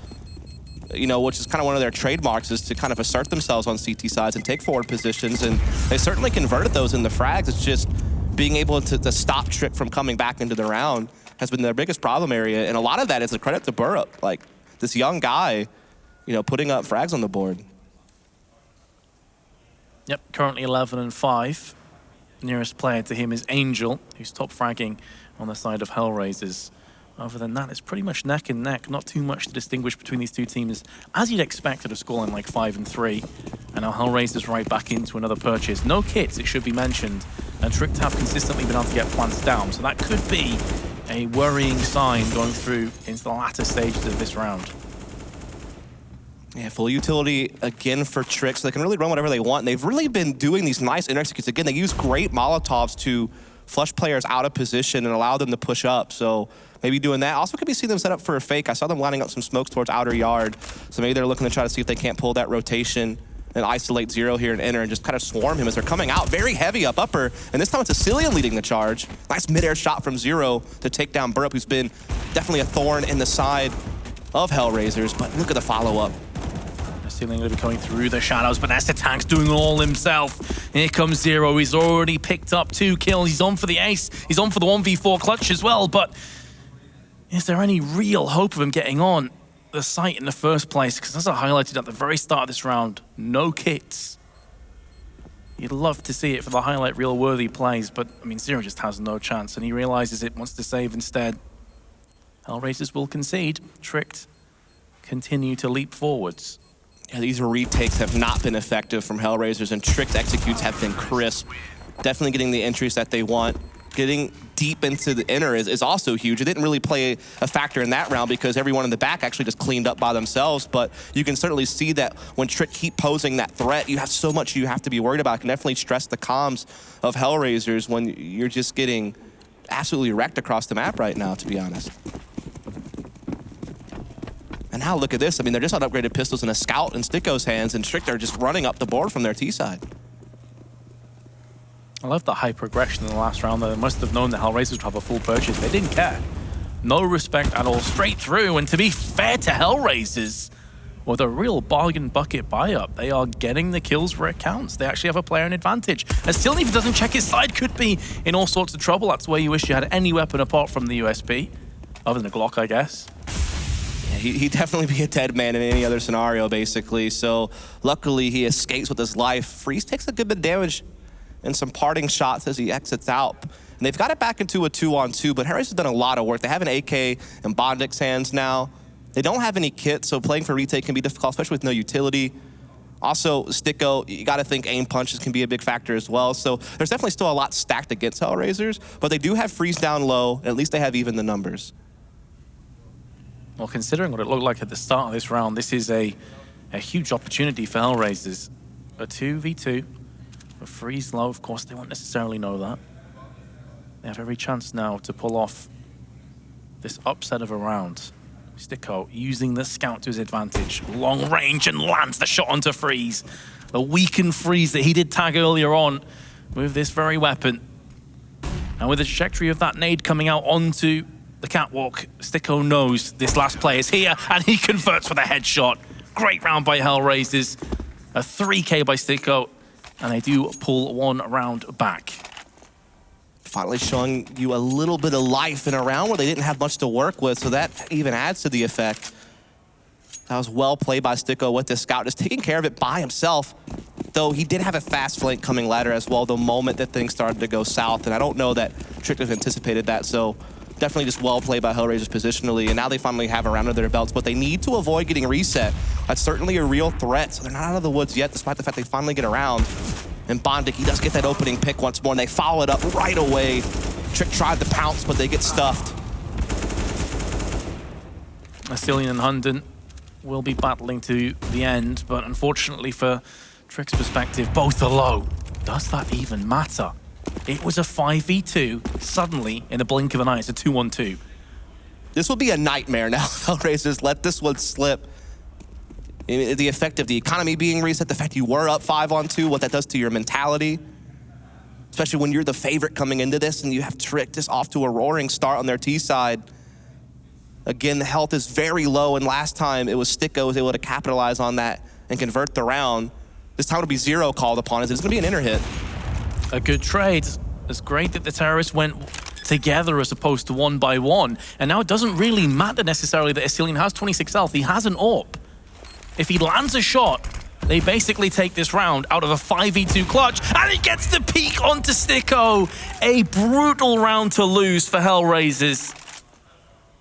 you know, which is kind of one of their trademarks, is to kind of assert themselves on CT sides and take forward positions, and they certainly converted those in the frags. It's just being able to stop Trick from coming back into the round has been their biggest problem area, and a lot of that is a credit to Burrup, like this young guy, you know, putting up frags on the board. Yep, currently 11-5. Nearest player to him is Angel, who's top fragging on the side of HellRaisers. Other than that, it's pretty much neck and neck. Not too much to distinguish between these two teams, as you'd expect at a scoreline like 5-3. And now HellRaisers right back into another purchase. No kits, it should be mentioned. And Tricked have consistently been able to get plants down, so that could be a worrying sign going through into the latter stages of this round. Yeah, full utility again for Trick, so they can really run whatever they want. And they've really been doing these nice inter-executes. Again, they use great Molotovs to flush players out of position and allow them to push up. So maybe doing that. Also could be seeing them set up for a fake. I saw them lining up some smokes towards outer yard. So maybe they're looking to try to see if they can't pull that rotation and isolate Zero here and enter and just kind of swarm him as they're coming out. Very heavy up upper. And this time it's Asilian leading the charge. Nice mid-air shot from Zero to take down Burrup, who's been definitely a thorn in the side of HellRaisers. But look at the follow-up. Asilian going to be coming through the shadows, but that's the Tank's doing it all himself. Here comes Zero. He's already picked up 2 kills. He's on for the ace. He's on for the 1v4 clutch as well, but is there any real hope of him getting on the site in the first place? Because as I highlighted at the very start of this round, no kits. You'd love to see it for the highlight reel worthy plays, but I mean, Zero just has no chance, and he realizes it, wants to save instead. HellRaisers will concede. Tricked continue to leap forwards. Yeah, these retakes have not been effective from HellRaisers, and Tricked executes have been crisp. Definitely getting the entries that they want. Getting deep into the inner is also huge. It didn't really play a factor in that round because everyone in the back actually just cleaned up by themselves, but you can certainly see that when Trick keep posing that threat, you have so much you have to be worried about. It can definitely stress the comms of HellRaisers when you're just getting absolutely wrecked across the map right now, to be honest. And now look at this. I mean, they're just on upgraded pistols and a scout in Sticko's hands, and Trick are just running up the board from their T side. I love the hyper aggression in the last round. They must have known that HellRaisers would have a full purchase. They didn't care. No respect at all, straight through. And to be fair to HellRaisers, with a real bargain bucket buy-up. They are getting the kills where it counts. They actually have a player in advantage. And still, if he doesn't check his side, could be in all sorts of trouble. That's where you wish you had any weapon apart from the USP, other than a Glock, I guess. Yeah, he'd definitely be a dead man in any other scenario, basically. So luckily, he escapes with his life. Freeze takes a good bit of damage and some parting shots as he exits out. And they've got it back into a 2-on-2, but HellRaisers has done a lot of work. They have an AK in Bondik's hands now. They don't have any kit, so playing for retake can be difficult, especially with no utility. Also, Sticko, you got to think aim punches can be a big factor as well. So there's definitely still a lot stacked against HellRaisers, but they do have freeze down low, and at least they have even the numbers. Well, considering what it looked like at the start of this round, this is a huge opportunity for HellRaisers. A 2v2, a freeze low. Of course, they won't necessarily know that. They have every chance now to pull off this upset of a round. Sticko using the scout to his advantage. Long range and lands the shot onto Freeze. The weakened Freeze that he did tag earlier on with this very weapon. And with the trajectory of that nade coming out onto the catwalk, Sticko knows this last play is here, and he converts with a headshot. Great round by HellRaisers. A 3K by Sticko, and they do pull one round back. Finally showing you a little bit of life in a round where they didn't have much to work with, so that even adds to the effect. That was well played by Sticko with the scout, just taking care of it by himself. Though he did have a fast flank coming ladder as well the moment that things started to go south, and I don't know that Trick have anticipated that, so definitely just well played by HellRaisers positionally, and now they finally have a round under their belts, but they need to avoid getting reset. That's certainly a real threat, so they're not out of the woods yet, despite the fact they finally get around. And Bondik, he does get that opening pick once more, and they follow it up right away. Trick tried to pounce, but they get stuffed. Astillion and Hunden will be battling to the end, but unfortunately for Trick's perspective, both are low. Does that even matter? It was a 5v2. Suddenly, in a blink of an eye, it's a 2-on-2. This will be a nightmare now. HellRaisers let this one slip. The effect of the economy being reset, the fact you were up 5-on-2, what that does to your mentality. Especially when you're the favorite coming into this and you have Trick just off to a roaring start on their T side. Again, the health is very low, and last time it was Sticko was able to capitalize on that and convert the round. This time it'll be 0 called upon us. It's gonna be an inner hit. A good trade. It's great that the terrorists went together as opposed to one by one. And now it doesn't really matter necessarily that Astillion has 26 health. He has an AWP. If he lands a shot, they basically take this round out of a 5v2 clutch, and he gets the peek onto Sticko. A brutal round to lose for HellRaisers.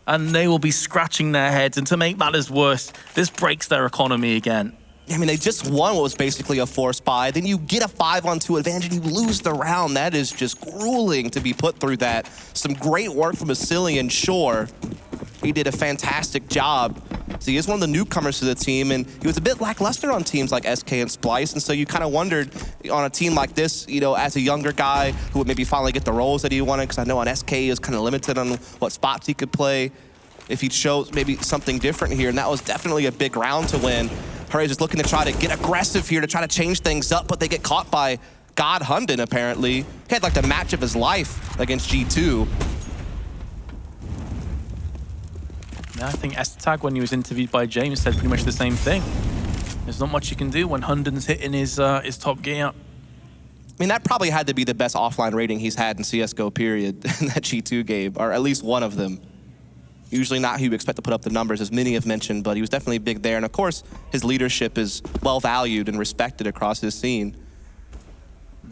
And they will be scratching their heads, and to make matters worse, this breaks their economy again. I mean, they just won what was basically a forced buy. Then you get a 5-on-2 advantage and you lose the round. That is just grueling to be put through that. Some great work from Astillion, sure. He did a fantastic job. So he is one of the newcomers to the team, and he was a bit lackluster on teams like SK and Splice, and so you kind of wondered on a team like this, you know, as a younger guy who would maybe finally get the roles that he wanted, because I know on SK he was kind of limited on what spots he could play, if he'd show maybe something different here, and that was definitely a big round to win. HellRaisers just looking to try to get aggressive here, to try to change things up, but they get caught by God Hunden, apparently. He had like the match of his life against G2. I think Estag, when he was interviewed by James, said pretty much the same thing. There's not much you can do when Hunden's hitting his top gear. I mean, that probably had to be the best offline rating he's had in CSGO, period, in that G2 game, or at least one of them. Usually not who you expect to put up the numbers, as many have mentioned, but he was definitely big there. And of course, his leadership is well valued and respected across his scene.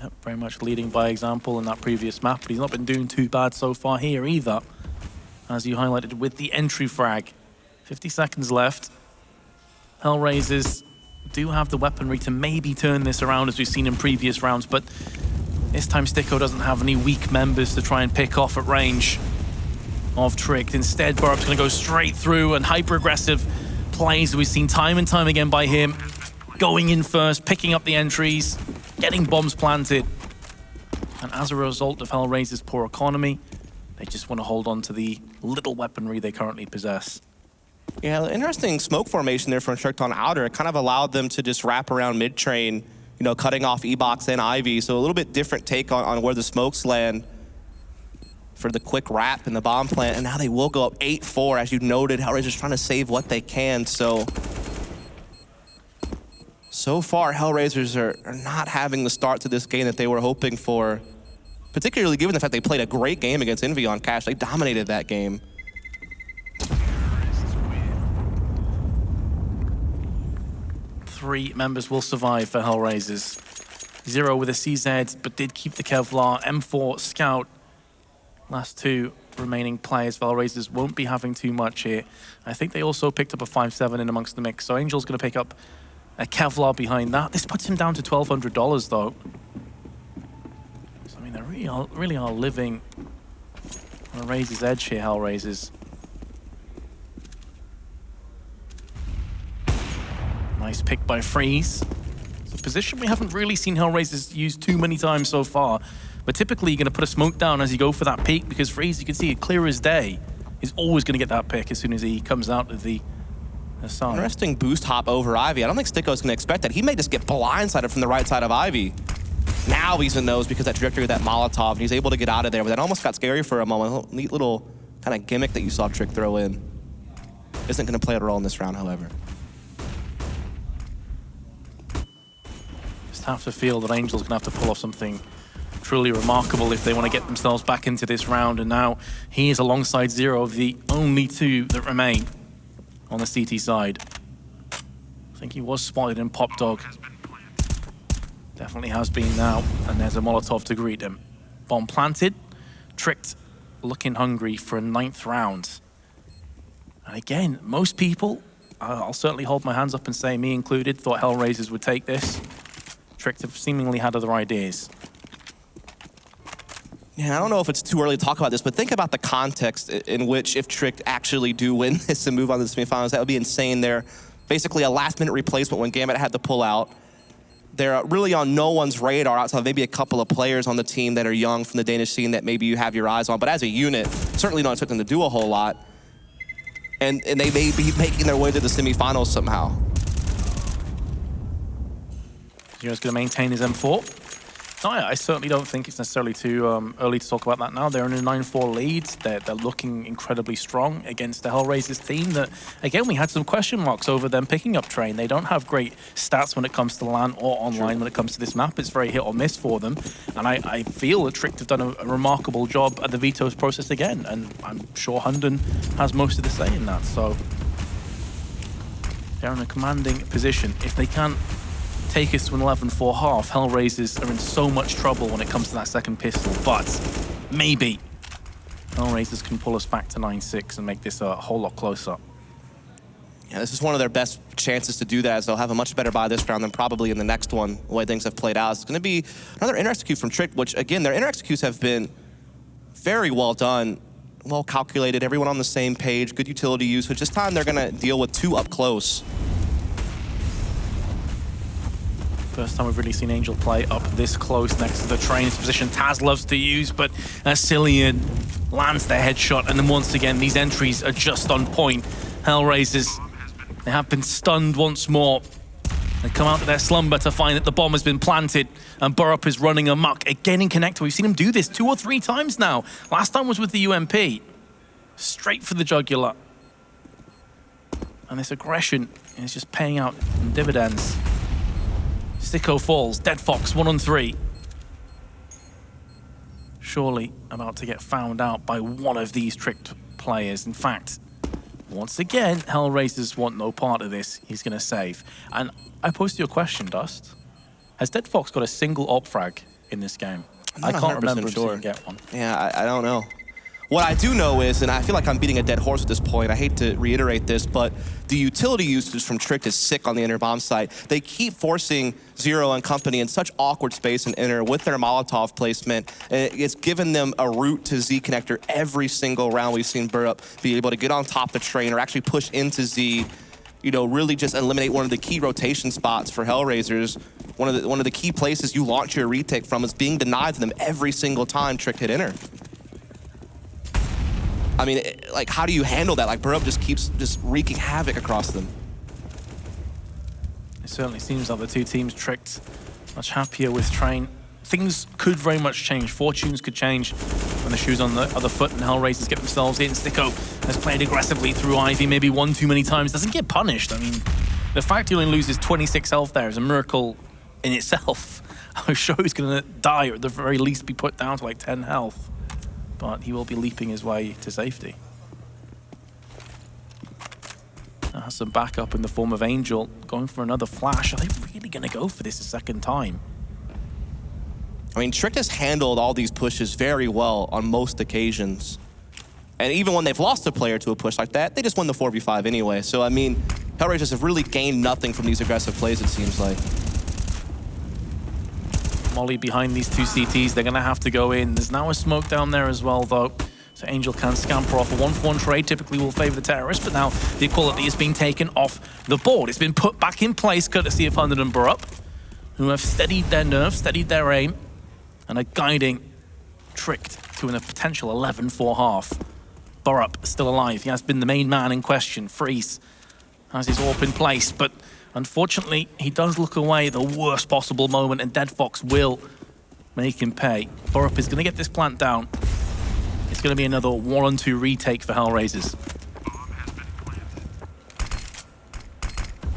Yep, very much leading by example in that previous map, but he's not been doing too bad so far here either. As you highlighted with the entry frag. 50 seconds left. HellRaisers do have the weaponry to maybe turn this around as we've seen in previous rounds, but this time Sticko doesn't have any weak members to try and pick off at range of Trick. Instead, Burup's gonna go straight through, and hyper-aggressive plays that we've seen time and time again by him. Going in first, picking up the entries, getting bombs planted. And as a result of HellRaisers' poor economy, they just want to hold on to the little weaponry they currently possess. Yeah, interesting smoke formation there from Trick on outer. It kind of allowed them to just wrap around mid-train, you know, cutting off E-Box and Ivy. So a little bit different take on where the smokes land for the quick wrap in the bomb plant. And now they will go up 8-4, as you noted. HellRaisers trying to save what they can. So So far, HellRaisers are not having the start to this game that they were hoping for, particularly given the fact they played a great game against Envy on Cash. They dominated that game. Three members will survive for HellRaisers. Zero with a CZ, but did keep the Kevlar. M4, Scout. Last two remaining players. HellRaisers won't be having too much here. I think they also picked up a 5-7 in amongst the mix, so Angel's going to pick up a Kevlar behind that. This puts him down to $1,200 though. So, I mean, they really are living on a razor's edge here, HellRaisers. Nice pick by Freeze. It's a position we haven't really seen HellRaisers use too many times so far. But typically, you're going to put a smoke down as you go for that peak, because Freeze, you can see it clear as day, is always going to get that pick as soon as he comes out of the side. Interesting boost hop over Ivy. I don't think Sticko's going to expect that. He may just get blindsided from the right side of Ivy. Now he's in those because that trajectory of that Molotov, and he's able to get out of there. But that almost got scary for a moment. A neat little kind of gimmick that you saw Trick throw in. Isn't going to play a role in this round, however. Just have to feel that Angel's going to have to pull off something truly remarkable if they want to get themselves back into this round. And now he is alongside Zero of the only two that remain on the CT side. I think he was spotted in Pop Dog. Definitely has been now. And there's a Molotov to greet him. Bomb planted. Tricked, looking hungry for a 9th round. And again, most people, I'll certainly hold my hands up and say, me included, thought HellRaisers would take this. Tricked have seemingly had other ideas. Yeah, I don't know if it's too early to talk about this, but think about the context in which if Trick actually do win this and move on to the semifinals, that would be insane. They're basically a last-minute replacement when Gambit had to pull out. They're really on no one's radar outside of maybe a couple of players on the team that are young from the Danish scene that maybe you have your eyes on. But as a unit, certainly don't expect them to do a whole lot. And they may be making their way to the semifinals somehow. Zero's going to maintain his M4. No, I certainly don't think it's necessarily too early to talk about that now. They're in a 9-4 lead. They're looking incredibly strong against the HellRaisers team that, again, we had some question marks over them picking up Train. They don't have great stats when it comes to LAN or online when it comes to this map. It's very hit or miss for them. And I feel that Tricked have done a remarkable job at the vetoes process again. And I'm sure Hunden has most of the say in that. So they're in a commanding position. If they can't take us to an 11-4 half, HellRaisers are in so much trouble when it comes to that second pistol, but maybe HellRaisers can pull us back to 9-6 and make this a whole lot closer. Yeah, this is one of their best chances to do that, as they'll have a much better buy this round than probably in the next one, the way things have played out. It's going to be another inter-execute from Trick, which, again, their inter-executes have been very well done, well calculated, everyone on the same page, good utility usage. This time they're going to deal with 2 up close. First time we've really seen Angel play up this close next to the Train. It's a position Taz loves to use, but Cillian lands the headshot, and then once again, these entries are just on point. HellRaisers, they have been stunned once more. They come out of their slumber to find that the bomb has been planted, and Burrup is running amok, again in connector. We've seen him do this 2 or 3 times now. Last time was with the UMP. Straight for the jugular. And this aggression is just paying out in dividends. Sticko falls, Dead Fox 1 on 3. Surely about to get found out by one of these Tricked players. In fact, once again, HellRaisers want no part of this. He's going to save. And I posed you a question, Dust. Has Dead Fox got a single op frag in this game? I can't remember if he get one. Yeah, I don't know. What I do know is, and I feel like I'm beating a dead horse at this point, I hate to reiterate this, but the utility usage from Tricked is sick on the inner bomb site. They keep forcing Zero and company in such awkward space in inner with their Molotov placement. And it's given them a route to Z connector every single round. We've seen Burrup be able to get on top of the Train or actually push into Z, you know, really just eliminate one of the key rotation spots for HellRaisers. One of the key places you launch your retake from is being denied to them every single time Tricked hit inner. I mean, like, how do you handle that? Like, Burrup just keeps wreaking havoc across them. It certainly seems like the two teams Tricked much happier with Train. Things could very much change. Fortunes could change when the shoe's on the other foot and HellRaisers get themselves in. Sticko has played aggressively through Ivy, maybe one too many times. Doesn't get punished. I mean, The fact he only loses 26 health there is a miracle in itself. I'm sure he's going to die, or at the very least be put down to like 10 health. But he will be leaping his way to safety. Has some backup in the form of Angel, going for another flash. Are they really going to go for this a second time? I mean, Trick has handled all these pushes very well on most occasions. And even when they've lost a player to a push like that, they just win the 4v5 anyway. So, I mean, HellRaisers have really gained nothing from these aggressive plays, it seems like. Molly behind these two CTs, they're going to have to go in. There's now a smoke down there as well, though. So Angel can scamper off. A 1-for-1 trade typically will favor the terrorist, but now the equality is being taken off the board. It's been put back in place courtesy of Hundred and Burrup, who have steadied their nerve, steadied their aim, and are guiding Tricked to a potential 11-4 half. Burrup still alive. He has been the main man in question. Freeze has his AWP in place, but unfortunately, he does look away the worst possible moment, and Dead Fox will make him pay. Burrup is going to get this plant down. It's going to be another 1-on-2 retake for HellRaisers.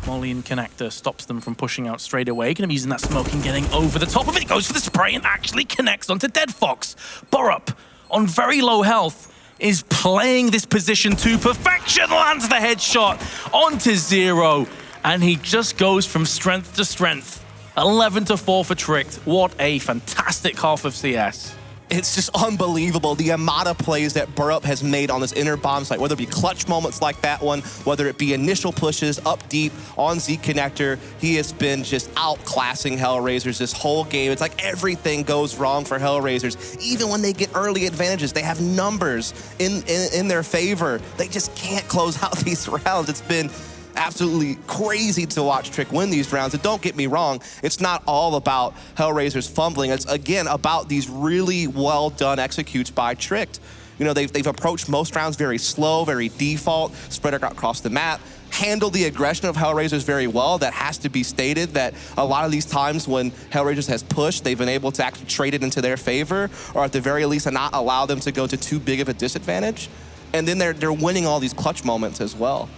Molly and Connector stops them from pushing out straight away. Going to be using that smoke and getting over the top of it. Goes for the spray and actually connects onto Dead Fox. Burrup, on very low health, is playing this position to perfection. Lands the headshot onto Zero. And he just goes from strength to strength. 11-4 for Tricked. What a fantastic half of CS. It's just unbelievable the amount of plays that Burrup has made on this inner bomb site, whether it be clutch moments like that one, whether it be initial pushes up deep on Z Connector. He has been just outclassing HellRaisers this whole game. It's like everything goes wrong for HellRaisers. Even when they get early advantages, they have numbers in their favor. They just can't close out these rounds. It's been absolutely crazy to watch Trick win these rounds. And don't get me wrong, it's not all about HellRaisers fumbling. It's, again, about these really well-done executes by Tricked. You know, they've approached most rounds very slow, very default, spread across the map, handled the aggression of HellRaisers very well. That has to be stated, that a lot of these times when HellRaisers has pushed, they've been able to actually trade it into their favor, or at the very least not allow them to go to too big of a disadvantage. And then they're winning all these clutch moments as well.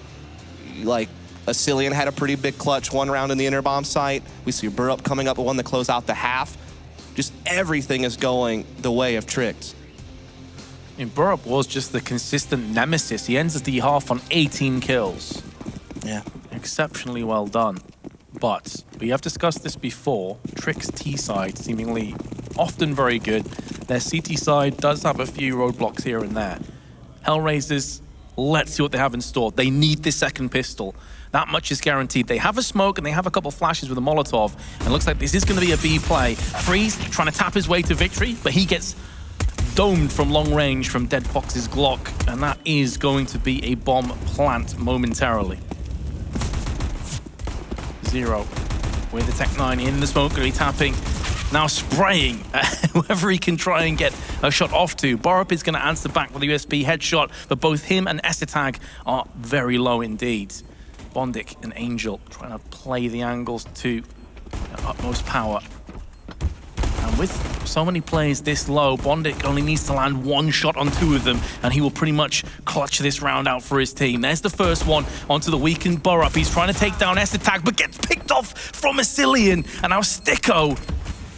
Like, Asilian had a pretty big clutch one round in the inner bomb site. We see Burrup coming up with one to close out the half. Just everything is going the way of Tricked. And Burrup was just the consistent nemesis. He ends the half on 18 kills. Yeah. Exceptionally well done. But we have discussed this before. Trick's T side seemingly often very good. Their CT side does have a few roadblocks here and there. HellRaisers, let's see what they have in store. They need this second pistol. That much is guaranteed. They have a smoke and they have a couple flashes with a Molotov. And it looks like this is going to be a B play. Freeze trying to tap his way to victory, but he gets domed from long range from Dead Fox's Glock. And that is going to be a bomb plant momentarily. Zero with the Tech 9 in the smoke, going to be tapping. Now spraying whoever he can try and get a shot off to. Burrup is going to answer back with a USB headshot, but both him and Essetag are very low indeed. Bondic and Angel trying to play the angles to their utmost power. And with so many plays this low, Bondic only needs to land one shot on two of them, and he will pretty much clutch this round out for his team. There's the first one onto the weakened Burrup. He's trying to take down Essetag, but gets picked off from Asilian. And now Sticko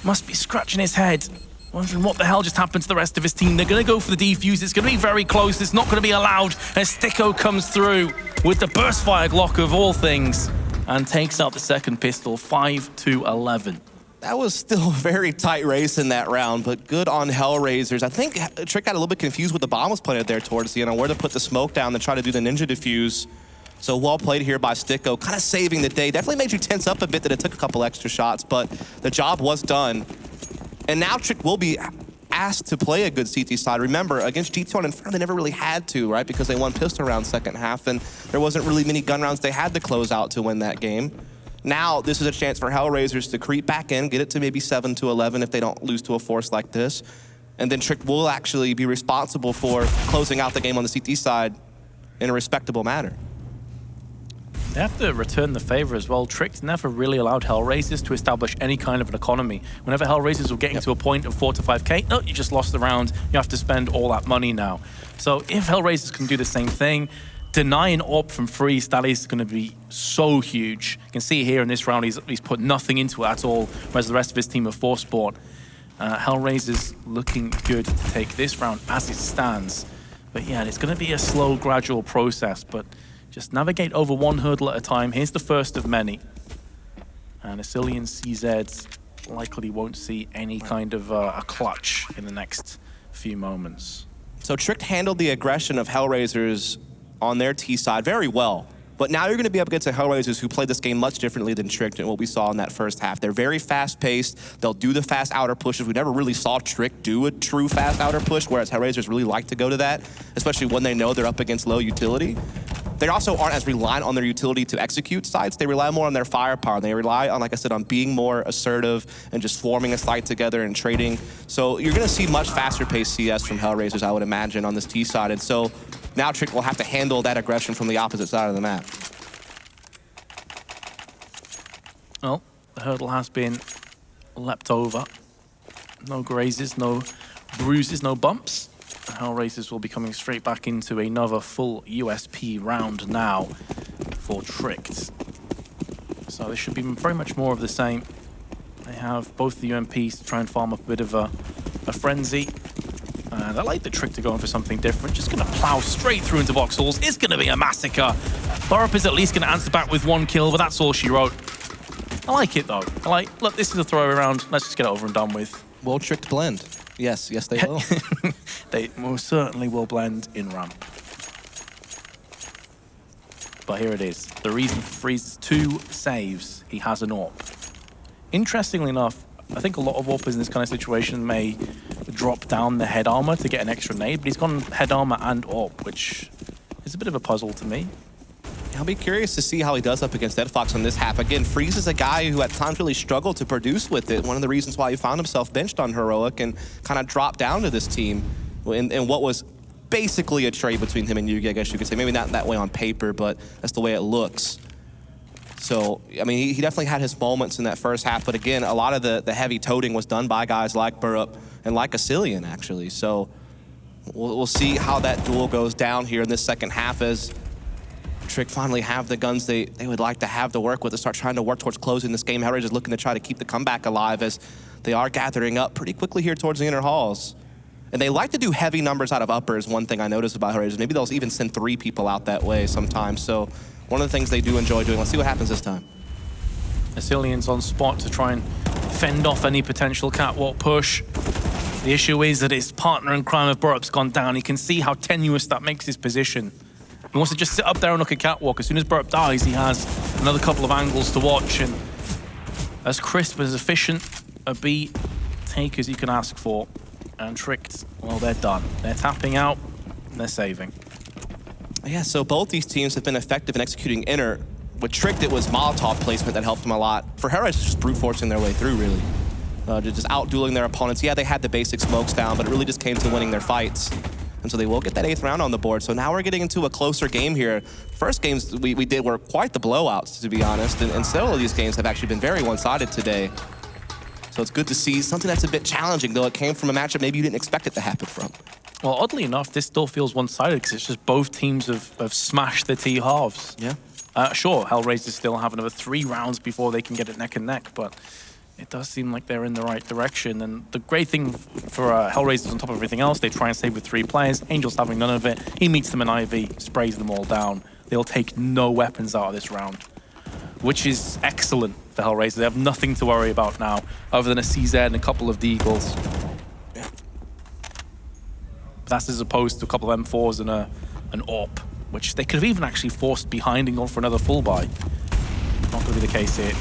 must be scratching his head, wondering what the hell just happened to the rest of his team. They're going to go for the defuse. It's going to be very close. It's not going to be allowed as Sticko comes through with the burst fire Glock of all things and takes out the second pistol, 5-11. That was still a very tight race in that round, but good on HellRaisers. I think Trick got a little bit confused with the bomb was planted there towards the end on where to put the smoke down to try to do the ninja defuse. So well played here by Sticko, kind of saving the day. Definitely made you tense up a bit that it took a couple extra shots, but the job was done. And now Trick will be asked to play a good CT side. Remember, against GT1 Inferno, they never really had to, right? Because they won pistol round second half, and there wasn't really many gun rounds they had to close out to win that game. Now, this is a chance for HellRaisers to creep back in, get it to maybe 7-11 if they don't lose to a force like this. And then Trick will actually be responsible for closing out the game on the CT side in a respectable manner. They have to return the favor as well. Trick never really allowed HellRaisers to establish any kind of an economy. Whenever HellRaisers were getting to a point of 4 to 5K, no, you just lost the round. You have to spend all that money now. So if HellRaisers can do the same thing, denying AWP from Freeze, that is going to be so huge. You can see here in this round, he's put nothing into it at all, whereas the rest of his team are for Sport. HellRaisers looking good to take this round as it stands. But yeah, it's going to be a slow, gradual process, but just navigate over one hurdle at a time. Here's the first of many. And Asilian CZs likely won't see any kind of a clutch in the next few moments. So Tricked handled the aggression of HellRaisers on their T side very well. But now you're going to be up against the HellRaisers who play this game much differently than Tricked and what we saw in that first half. They're very fast-paced. They'll do the fast outer pushes. We never really saw Tricked do a true fast outer push, whereas HellRaisers really like to go to that, especially when they know they're up against low utility. They also aren't as reliant on their utility to execute sites. They rely more on their firepower. They rely on, like I said, on being more assertive and just forming a site together and trading. So you're going to see much faster-paced CS from HellRaisers, I would imagine, on this T side. And so now Trick will have to handle that aggression from the opposite side of the map. Well, the hurdle has been leapt over. No grazes, no bruises, no bumps. The HellRaisers will be coming straight back into another full USP round now for Tricked. So this should be very much more of the same. They have both the UMPs to try and farm up a bit of a frenzy. I like the Trick to go in for something different. Just going to plow straight through into Vauxhalls. It's going to be a massacre. Borup is at least going to answer back with 1 kill, but that's all she wrote. I like it, though. I like, look, this is a throw around. Let's just get it over and done with. Will Tricked blend? Yes, yes, they will. They most certainly will blend in ramp. But here it is. The reason for Freeze's 2 saves, he has an AWP. Interestingly enough, I think a lot of AWPers in this kind of situation may drop down the head armor to get an extra nade, but he's gone head armor and AWP, which is a bit of a puzzle to me. I'll be curious to see how he does up against Edfox on this half. Again, Freeze is a guy who at times really struggled to produce with it. One of the reasons why he found himself benched on Heroic and kind of dropped down to this team in what was basically a trade between him and Yugi, I guess you could say. Maybe not that way on paper, but that's the way it looks. So, I mean, he definitely had his moments in that first half, but again, a lot of the heavy toting was done by guys like Borup and like Asilian, actually. So we'll see how that duel goes down here in this second half as Trick finally have the guns they would like to have to work with to start trying to work towards closing this game. HellRaisers looking to try to keep the comeback alive as they are gathering up pretty quickly here towards the inner halls. And they like to do heavy numbers out of uppers, one thing I noticed about HellRaisers. Maybe they'll even send 3 people out that way sometimes. So one of the things they do enjoy doing. Let's see what happens this time. Asilian's on spot to try and fend off any potential catwalk push. The issue is that his partner in crime of Borup's gone down. He can see how tenuous that makes his position. He wants to just sit up there and look at catwalk. As soon as Borup dies, he has another couple of angles to watch. And as crisp, as efficient a B take as you can ask for. And Tricked, well, they're done. They're tapping out, and they're saving. Yeah, so both these teams have been effective in executing inner. With Tricked, it was Molotov placement that helped them a lot. For HellRaisers, just brute forcing their way through, really. Just out-dueling their opponents. Yeah, they had the basic smokes down, but it really just came to winning their fights. And so they will get that 8th round on the board. So now we're getting into a closer game here. First games we did were quite the blowouts, to be honest. And several of these games have actually been very one-sided today. So it's good to see something that's a bit challenging, though it came from a matchup maybe you didn't expect it to happen from. Well, oddly enough, this still feels one-sided because it's just both teams have smashed the T halves. Yeah. Sure, HellRaisers still have another 3 rounds before they can get it neck and neck, but it does seem like they're in the right direction. And the great thing for HellRaisers on top of everything else, they try and save with 3 players. Angel's having none of it. He meets them in IV, sprays them all down. They'll take no weapons out of this round, which is excellent for HellRaisers. They have nothing to worry about now, other than a CZ and a couple of Deagles. Yeah. That's as opposed to a couple of M4s and an AWP, which they could have even actually forced behind and gone for another full buy. Not going to be the case here.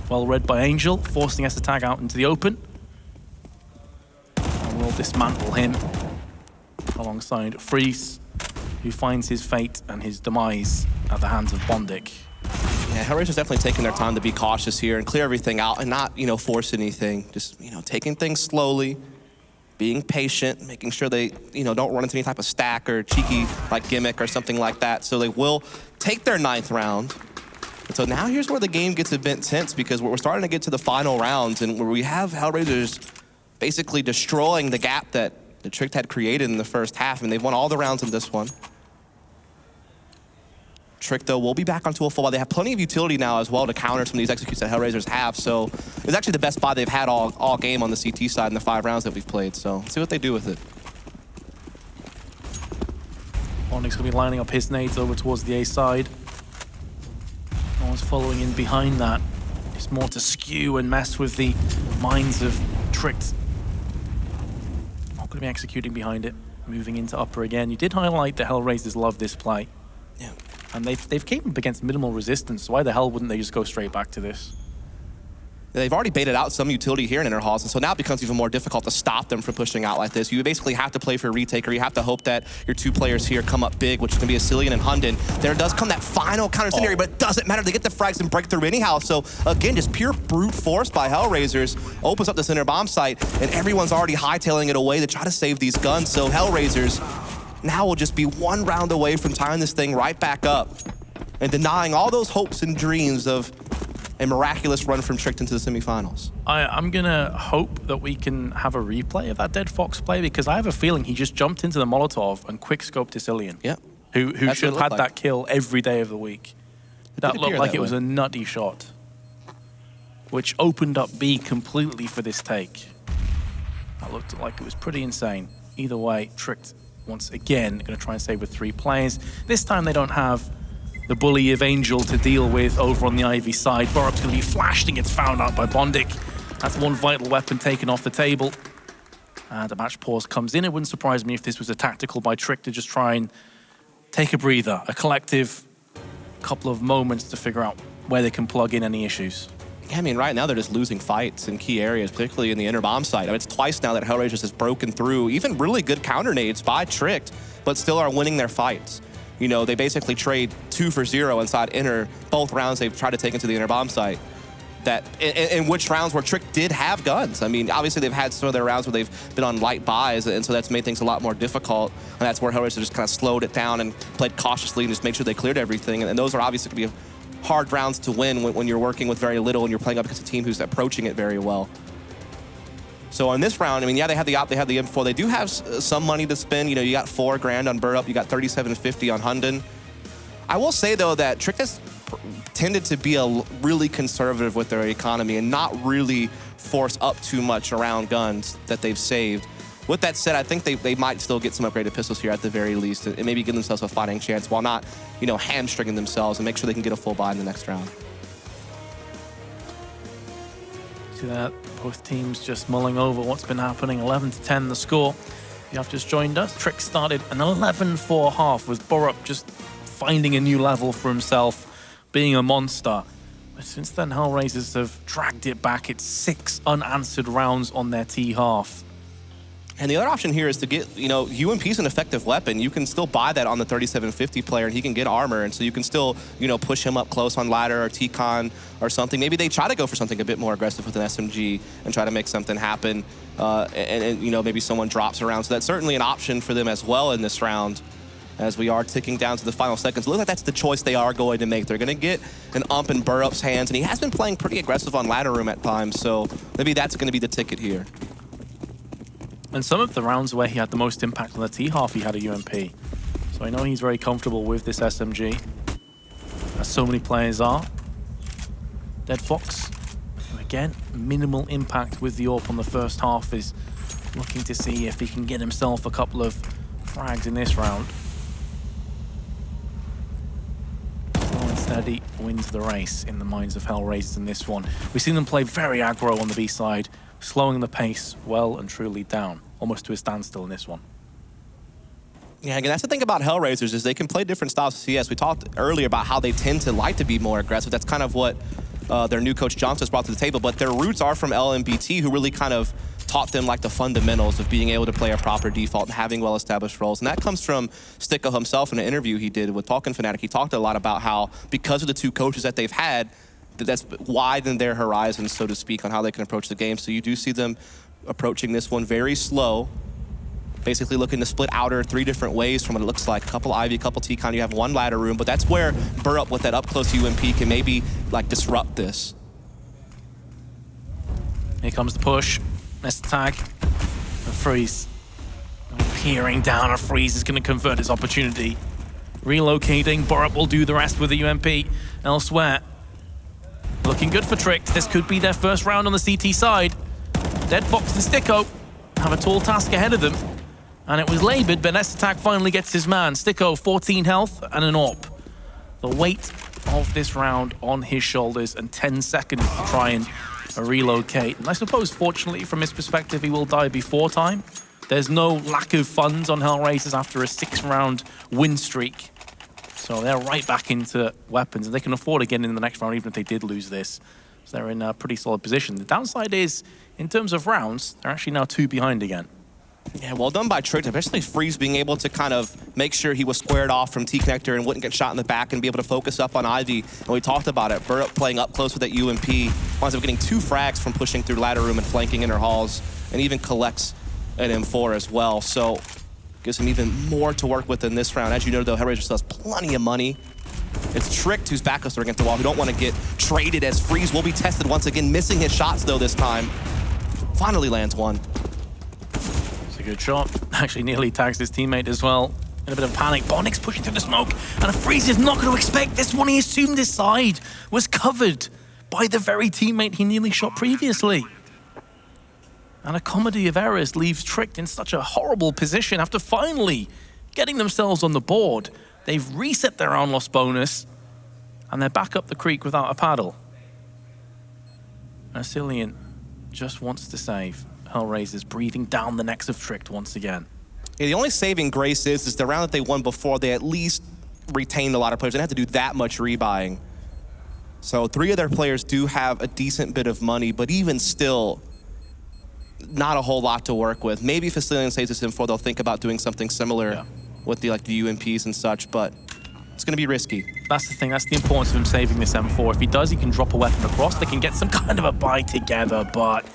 Well read by Angel, forcing us to tag out into the open. And we'll dismantle him alongside Freeze, who finds his fate and his demise at the hands of Bondic. Yeah, HellRaisers definitely taking their time to be cautious here and clear everything out and not, force anything. Just, taking things slowly, being patient, making sure they, don't run into any type of stack or cheeky gimmick or something like that. So they will take their 9th round. And so now here's where the game gets a bit tense because we're starting to get to the final rounds and where we have HellRaisers basically destroying the gap that the Tricked had created in the first half, and they've won all the rounds in this one. Trick, though, will be back onto a full buy. They have plenty of utility now as well to counter some of these executes that HellRaisers have. So it's actually the best buy they've had all game on the CT side in the 5 rounds that we've played. So let's see what they do with it. Onyx going to be lining up his nades over towards the A side. No one's following in behind that. It's more to skew and mess with the minds of Tricked. Not going to be executing behind it. Moving into upper again. You did highlight the HellRaisers love this play. Yeah. And they've came up against minimal resistance, so why the hell wouldn't they just go straight back to this? They've already baited out some utility here in inner halls, and so now it becomes even more difficult to stop them from pushing out like this. You basically have to play for a retake, or you have to hope that your 2 players here come up big, which is going to be Cillian and Hunden. There does come that final counter incendiary, but it doesn't matter. They get the frags and break through anyhow. So again, just pure brute force by HellRaisers opens up this inner bomb site, and everyone's already hightailing it away to try to save these guns. So HellRaisers now will just be 1 round away from tying this thing right back up and denying all those hopes and dreams of a miraculous run from Tricked into the semifinals. I'm gonna hope that we can have a replay of that Dead Fox play, because I have a feeling he just jumped into the Molotov and quick-scoped Cillian. Yeah. Who should have had that kill every day of the week. That looked like it was a nutty shot, which opened up B completely for this take. That looked like it was pretty insane. Either way, Tricked once again going to try and save with 3 players. This time they don't have the bully of Angel to deal with over on the Ivy side. Borup's going to be flashed and gets found out by Bondik. That's 1 vital weapon taken off the table. And a match pause comes in. It wouldn't surprise me if this was a tactical by Trick to just try and take a breather, a collective couple of moments to figure out where they can plug in any issues. Yeah, I mean, right now they're just losing fights in key areas, particularly in the inner bomb site. I mean, it's twice now that HellRaisers has broken through even really good counter nades by Tricked, but still are winning their fights. You know, they basically trade 2 for 0 inside inner, both rounds they've tried to take into the inner bomb site. That in which rounds where Trick did have guns. I mean, obviously they've had some of their rounds where they've been on light buys, and so that's made things a lot more difficult. And that's where HellRaisers just kind of slowed it down and played cautiously and just made sure they cleared everything. And those are obviously going to be hard rounds to win when you're working with very little and you're playing up against a team who's approaching it very well. So on this round, I mean, yeah, they have the M4. They do have some money to spend. You know, you got $4 grand on Burup, you got $37.50 on Hunden. I will say though that Trick has tended to be really conservative with their economy and not really force up too much around guns that they've saved. With that said, I think they might still get some upgraded pistols here at the very least, and maybe give themselves a fighting chance while not, you know, hamstringing themselves, and make sure they can get a full buy in the next round. See that? Both teams just mulling over what's been happening. 11-10 the score. If you have just joined us, Trick started an 11-4 half with Borup just finding a new level for himself, being a monster. But since then, HellRaisers have dragged it back. It's 6 unanswered rounds on their T half. And the other option here is to get, you know, UMP's an effective weapon. You can still buy that on the 3750 player, and he can get armor, and so you can still, you know, push him up close on ladder or T-Con or something. Maybe they try to go for something a bit more aggressive with an SMG and try to make something happen, and you know, maybe someone drops around. So that's certainly an option for them as well in this round, as we are ticking down to the final seconds. It looks like that's the choice they are going to make. They're going to get an ump in Burup's hands, and he has been playing pretty aggressive on ladder room at times, so maybe that's going to be the ticket here. And some of the rounds where he had the most impact on the T half, he had a UMP. So I know he's very comfortable with this SMG, as so many players are. Dead Fox, again, minimal impact with the AWP on the first half, is looking to see if he can get himself a couple of frags in this round. Slow and steady wins the race in the minds of HellRaisers in this one. We've seen them play very aggro on the B side, slowing the pace well and truly down, almost to a standstill in this one. Yeah, again, that's the thing about HellRaisers is they can play different styles of CS. We talked earlier about how they tend to like to be more aggressive. That's kind of what their new coach Johnson's brought to the table, but their roots are from LMBT, who really kind of taught them like the fundamentals of being able to play a proper default and having well-established roles. And that comes from Sticko himself in an interview he did with Talkin' Fnatic. He talked a lot about how, because of the 2 coaches that they've had, that's widened their horizons, so to speak, on how they can approach the game. So you do see them approaching this one very slow, basically looking to split outer 3 different ways from what it looks like. A couple Ivy, a couple T-Con, you have 1 ladder room, but that's where Burup with that up-close UMP can maybe like disrupt this. Here comes the push. Let's tag. A freeze. Peering down, a freeze is going to convert his opportunity. Relocating, Borup will do the rest with the UMP elsewhere. Looking good for Tricked. This could be their first round on the CT side. Dead Fox and Sticko have a tall task ahead of them. And it was labored, but S-Attack finally gets his man. Sticko, 14 health and an AWP. The weight of this round on his shoulders and 10 seconds to try and relocate. And I suppose, fortunately, from his perspective, he will die before time. There's no lack of funds on HellRaisers after a 6-round win streak. So they're right back into weapons, and they can afford to get in the next round even if they did lose this. So they're in a pretty solid position. The downside is, in terms of rounds, they're actually now 2 behind again. Yeah, well done by Trick, especially Freeze being able to kind of make sure he was squared off from T-Connector and wouldn't get shot in the back and be able to focus up on Ivy. And we talked about it, Borup playing up close with that UMP, winds up getting 2 frags from pushing through ladder room and flanking inner halls, and even collects an M4 as well. So gives him even more to work with in this round. As you know, though, HellRaisers still has plenty of money. It's Tricked whose backups are against the wall, who don't want to get traded, as Freeze will be tested once again, missing his shots, though, this time. Finally lands one. It's a good shot. Actually nearly tags his teammate as well. In a bit of panic, Bonix pushing through the smoke, and Freeze is not going to expect this one. He assumed his side was covered by the very teammate he nearly shot previously. And a comedy of errors leaves Tricked in such a horrible position after finally getting themselves on the board. They've reset their round loss bonus, and they're back up the creek without a paddle. Asilian just wants to save. HellRaisers breathing down the necks of Tricked once again. Yeah, the only saving grace is the round that they won before, they at least retained a lot of players. They didn't have to do that much rebuying. So 3 of their players do have a decent bit of money, but even still, not a whole lot to work with. Maybe if Asilian saves this info, they'll think about doing something similar with the UMPs and such, but it's going to be risky. That's the thing, that's the importance of him saving this M4. If he does, he can drop a weapon across. They can get some kind of a buy together, but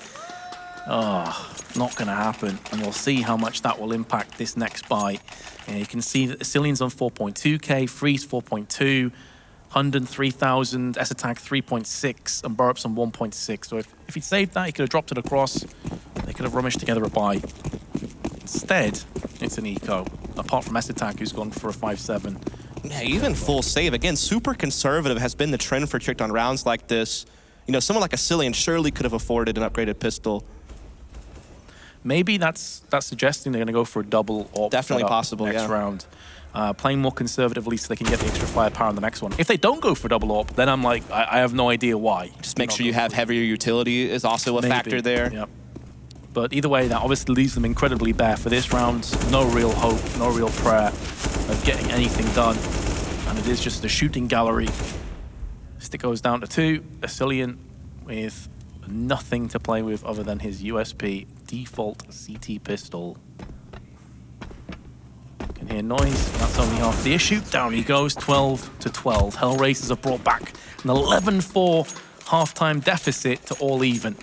not going to happen. And we'll see how much that will impact this next buy. And you can see that Asilian's on 4.2k, Freeze 4.2, Hunden 3,000, S-Attack 3.6, and Borup's on 1.6. So if he'd saved that, he could have dropped it across. They could have rummaged together a buy. Instead, it's an eco, apart from S-Attack, who's gone for a 5.7. Yeah, even full save. Again, super conservative has been the trend for Tricked on rounds like this. You know, someone like Asilian surely could have afforded an upgraded pistol. Maybe that's suggesting they're going to go for a double AWP. Definitely possible, next round. Playing more conservatively so they can get the extra firepower on the next one. If they don't go for double AWP, then I'm like, I have no idea why. Just make sure you have heavier utility is also a factor there. Yep. But either way, that obviously leaves them incredibly bare for this round. No real hope, no real prayer of getting anything done. And it is just the shooting gallery. Stick goes down to 2. Asilian with nothing to play with other than his USP default CT pistol. Can hear noise, that's only half the issue. Down he goes, 12-12. HellRaisers have brought back an 11-4 halftime deficit to all even.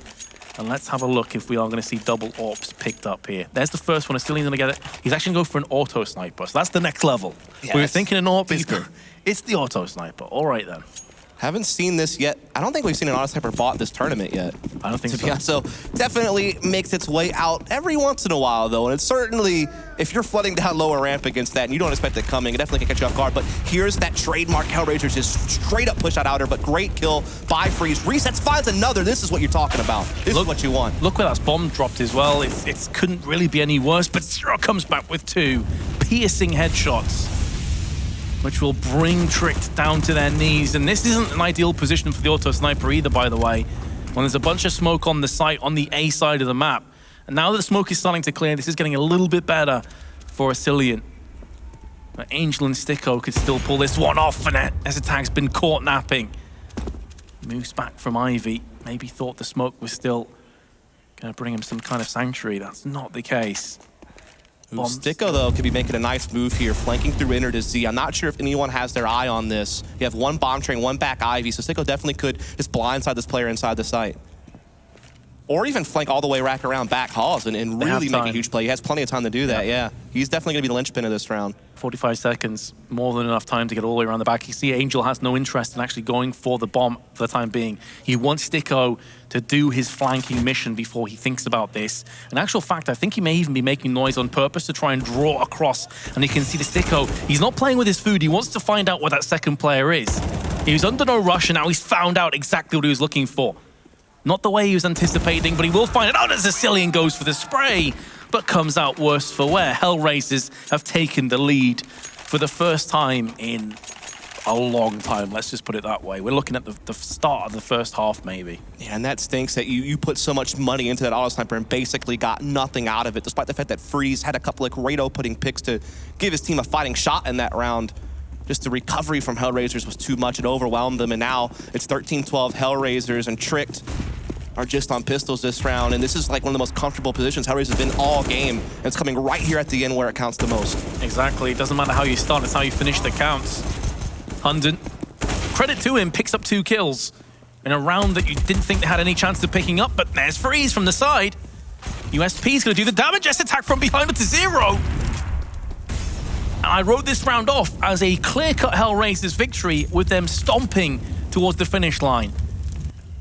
And let's have a look if we are going to see double AWPs picked up here. There's the first one. Asilian's going to get it. He's actually going to go for an auto sniper. So that's the next level. Yes. We were thinking an AWP. It's the auto sniper. All right, then. Haven't seen this yet. I don't think we've seen an auto sniper bought this tournament yet. I don't think so. So definitely makes its way out every once in a while, though. And it's certainly, if you're flooding down lower ramp against that and you don't expect it coming, it definitely can catch you off guard. But here's that trademark HellRaisers, just straight up push out outer, but great kill by Freeze. Resets, finds another. This is what you're talking about. This is what you want. Look where that bomb dropped as well. It couldn't really be any worse, but Zero comes back with 2 piercing headshots, which will bring Tricked down to their knees. And this isn't an ideal position for the auto sniper either, by the way. When there's a bunch of smoke on the site, on the A side of the map. And now that the smoke is starting to clear, this is getting a little bit better for Asilian. But Angel and Sticko could still pull this one off, and S-Attack's been caught napping. Moves back from Ivy. Maybe thought the smoke was still going to bring him some kind of sanctuary. That's not the case. Sticko, though, could be making a nice move here, flanking through inner to Z. I'm not sure if anyone has their eye on this. You have 1 bomb train, 1 back Ivy, so Sticko definitely could just blindside this player inside the site. or even flank all the way back around back halls and really make a huge play. He has plenty of time to do that, yeah. He's definitely going to be the linchpin of this round. 45 seconds, more than enough time to get all the way around the back. You see Angel has no interest in actually going for the bomb for the time being. He wants Sticko to do his flanking mission before he thinks about this. In actual fact, I think he may even be making noise on purpose to try and draw across. And you can see the Sticko, he's not playing with his food. He wants to find out where that second player is. He was under no rush, and now he's found out exactly what he was looking for. Not the way he was anticipating, but he will find it out as Sicilian goes for the spray, but comes out worse for wear. HellRaisers have taken the lead for the first time in a long time, let's just put it that way. We're looking at the start of the first half, maybe. Yeah, and that stinks that you put so much money into that auto sniper and basically got nothing out of it, despite the fact that Freeze had a couple of great opening picks to give his team a fighting shot in that round. Just the recovery from HellRaisers was too much. It overwhelmed them, and now it's 13-12 HellRaisers, and Tricked are just on pistols this round, and this is like one of the most comfortable positions HellRaisers have been all game, and it's coming right here at the end where it counts the most. Exactly. It doesn't matter how you start, it's how you finish that counts. Hunden, credit to him, picks up 2 kills in a round that you didn't think they had any chance of picking up, but there's Freeze from the side. USP's gonna do the damage. S-attack from behind it to 0. And I wrote this round off as a clear-cut HellRaisers victory with them stomping towards the finish line.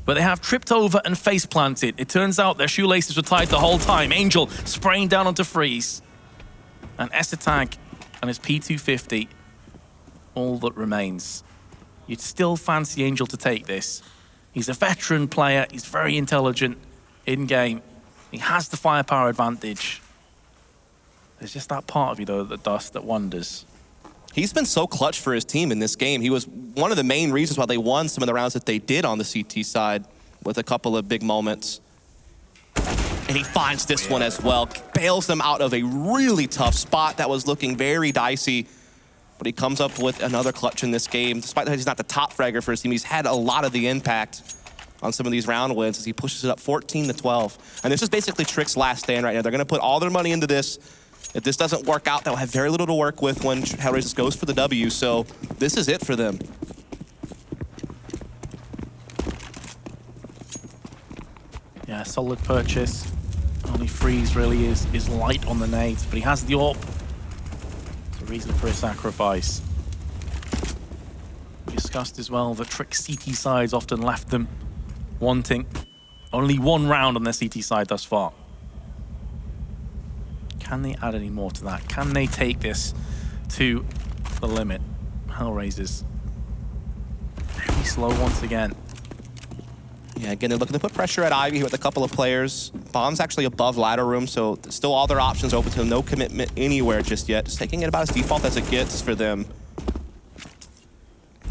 But they have tripped over and face-planted. It turns out their shoelaces were tied the whole time. Angel spraying down onto Freeze. And S-attack and his P250, all that remains. You'd still fancy Angel to take this. He's a veteran player. He's very intelligent in-game. He has the firepower advantage. There's just that part of you, though, that wonders. He's been so clutch for his team in this game. He was one of the main reasons why they won some of the rounds that they did on the CT side with a couple of big moments. And he finds this one as well. Bails them out of a really tough spot that was looking very dicey. But he comes up with another clutch in this game. Despite that he's not the top fragger for his team, he's had a lot of the impact on some of these round wins as he pushes it up 14-12. And this is basically Trick's last stand right now. They're going to put all their money into this. If this doesn't work out, they'll have very little to work with when HellRaisers goes for the W, so this is it for them. Yeah, solid purchase. Only Freeze really is light on the nades, but he has the AWP. It's a reason for a sacrifice. We discussed as well that Trick's CT sides often left them wanting. Only 1 round on their CT side thus far. Can they add any more to that? Can they take this to the limit? HellRaisers. Very slow once again. Yeah, again, they're looking to put pressure at Ivy with a couple of players. Bomb's actually above ladder room, so still all their options open to them. No commitment anywhere just yet. Just taking it about as default as it gets for them.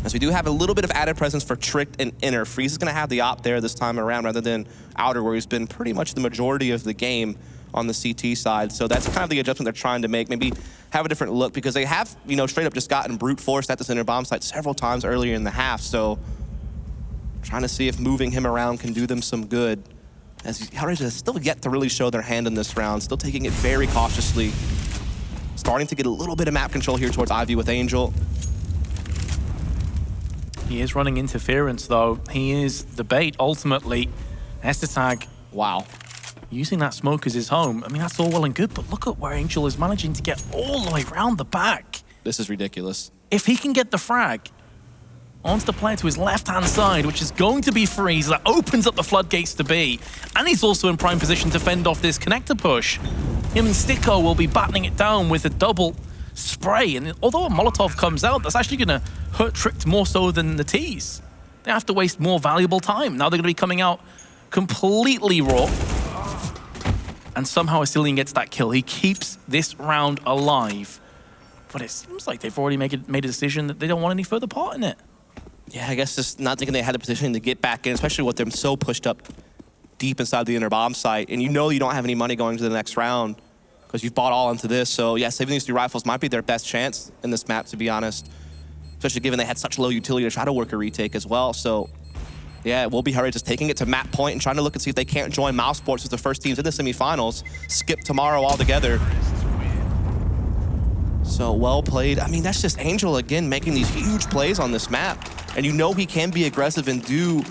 As we do have a little bit of added presence for Tricked and Inner. Freeze is going to have the op there this time around rather than Outer, where he's been pretty much the majority of the game on the CT side. So that's kind of the adjustment they're trying to make. Maybe have a different look because they have, you know, straight up just gotten brute forced at this Inner bomb site several times earlier in the half. So trying to see if moving him around can do them some good. As HellRaisers has still yet to really show their hand in this round, still taking it very cautiously. Starting to get a little bit of map control here towards Ivy with Angel. He is running interference, though. He is the bait, ultimately. S-attack, wow. Using that smoke as his home. I mean, that's all well and good, but look at where Angel is managing to get all the way around the back. This is ridiculous. If he can get the frag onto the player to his left-hand side, which is going to be Freeze, that opens up the floodgates to B. And he's also in prime position to fend off this connector push. Him and Sticko will be battening it down with a double spray. And although a Molotov comes out, that's actually going to hurt Tricked more so than the T's. They have to waste more valuable time. Now they're going to be coming out completely raw. And somehow Asilian gets that kill. He keeps this round alive. But it seems like they've already made a decision that they don't want any further part in it. Yeah, I guess just not thinking they had the position to get back in, especially with them so pushed up deep inside the Inner bomb site. And you know you don't have any money going to the next round because you've bought all into this. So yeah, saving these 3 rifles might be their best chance in this map, to be honest. Especially given they had such low utility to try to work a retake as well. So yeah, it will be HellRaisers just taking it to map point and trying to look and see if they can't join Mousesports as the first teams in the semifinals. Skip tomorrow altogether. So well played. I mean, that's just Angel again making these huge plays on this map. And you know he can be aggressive and do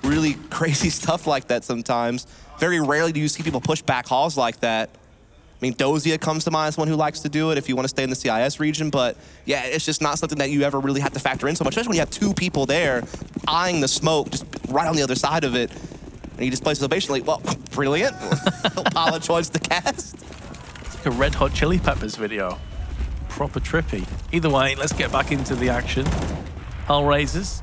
really crazy stuff like that sometimes. Very rarely do you see people push back halls like that. I mean, Dozia comes to mind as one who likes to do it if you want to stay in the CIS region, but yeah, it's just not something that you ever really have to factor in so much, especially when you have two people there eyeing the smoke just right on the other side of it. And he just plays so patiently. Well, brilliant. Pala joins the cast. It's like a Red Hot Chili Peppers video. Proper trippy. Either way, let's get back into the action. HellRaisers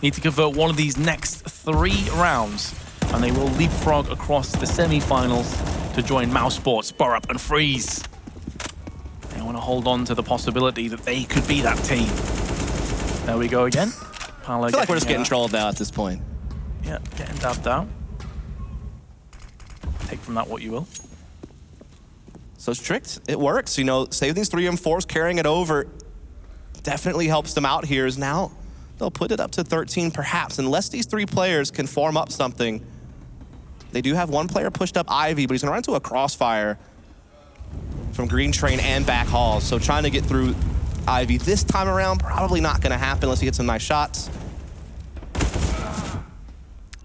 need to convert one of these next 3 rounds, and they will leapfrog across the semi-finals to join Esport, Sporup, and Freeze. They want to hold on to the possibility that they could be that team. There we go again. I feel like we're just getting trolled now at this point. Yeah, getting dabbed out. Take from that what you will. So it's tricked. It works. You know, saving these 3 M4s, carrying it over, definitely helps them out here. Is now they'll put it up to 13 perhaps, unless these 3 players can form up something. They do have one player pushed up Ivy, but he's gonna run into a crossfire from Green Train and back halls. So trying to get through Ivy this time around, probably not gonna happen unless he gets some nice shots.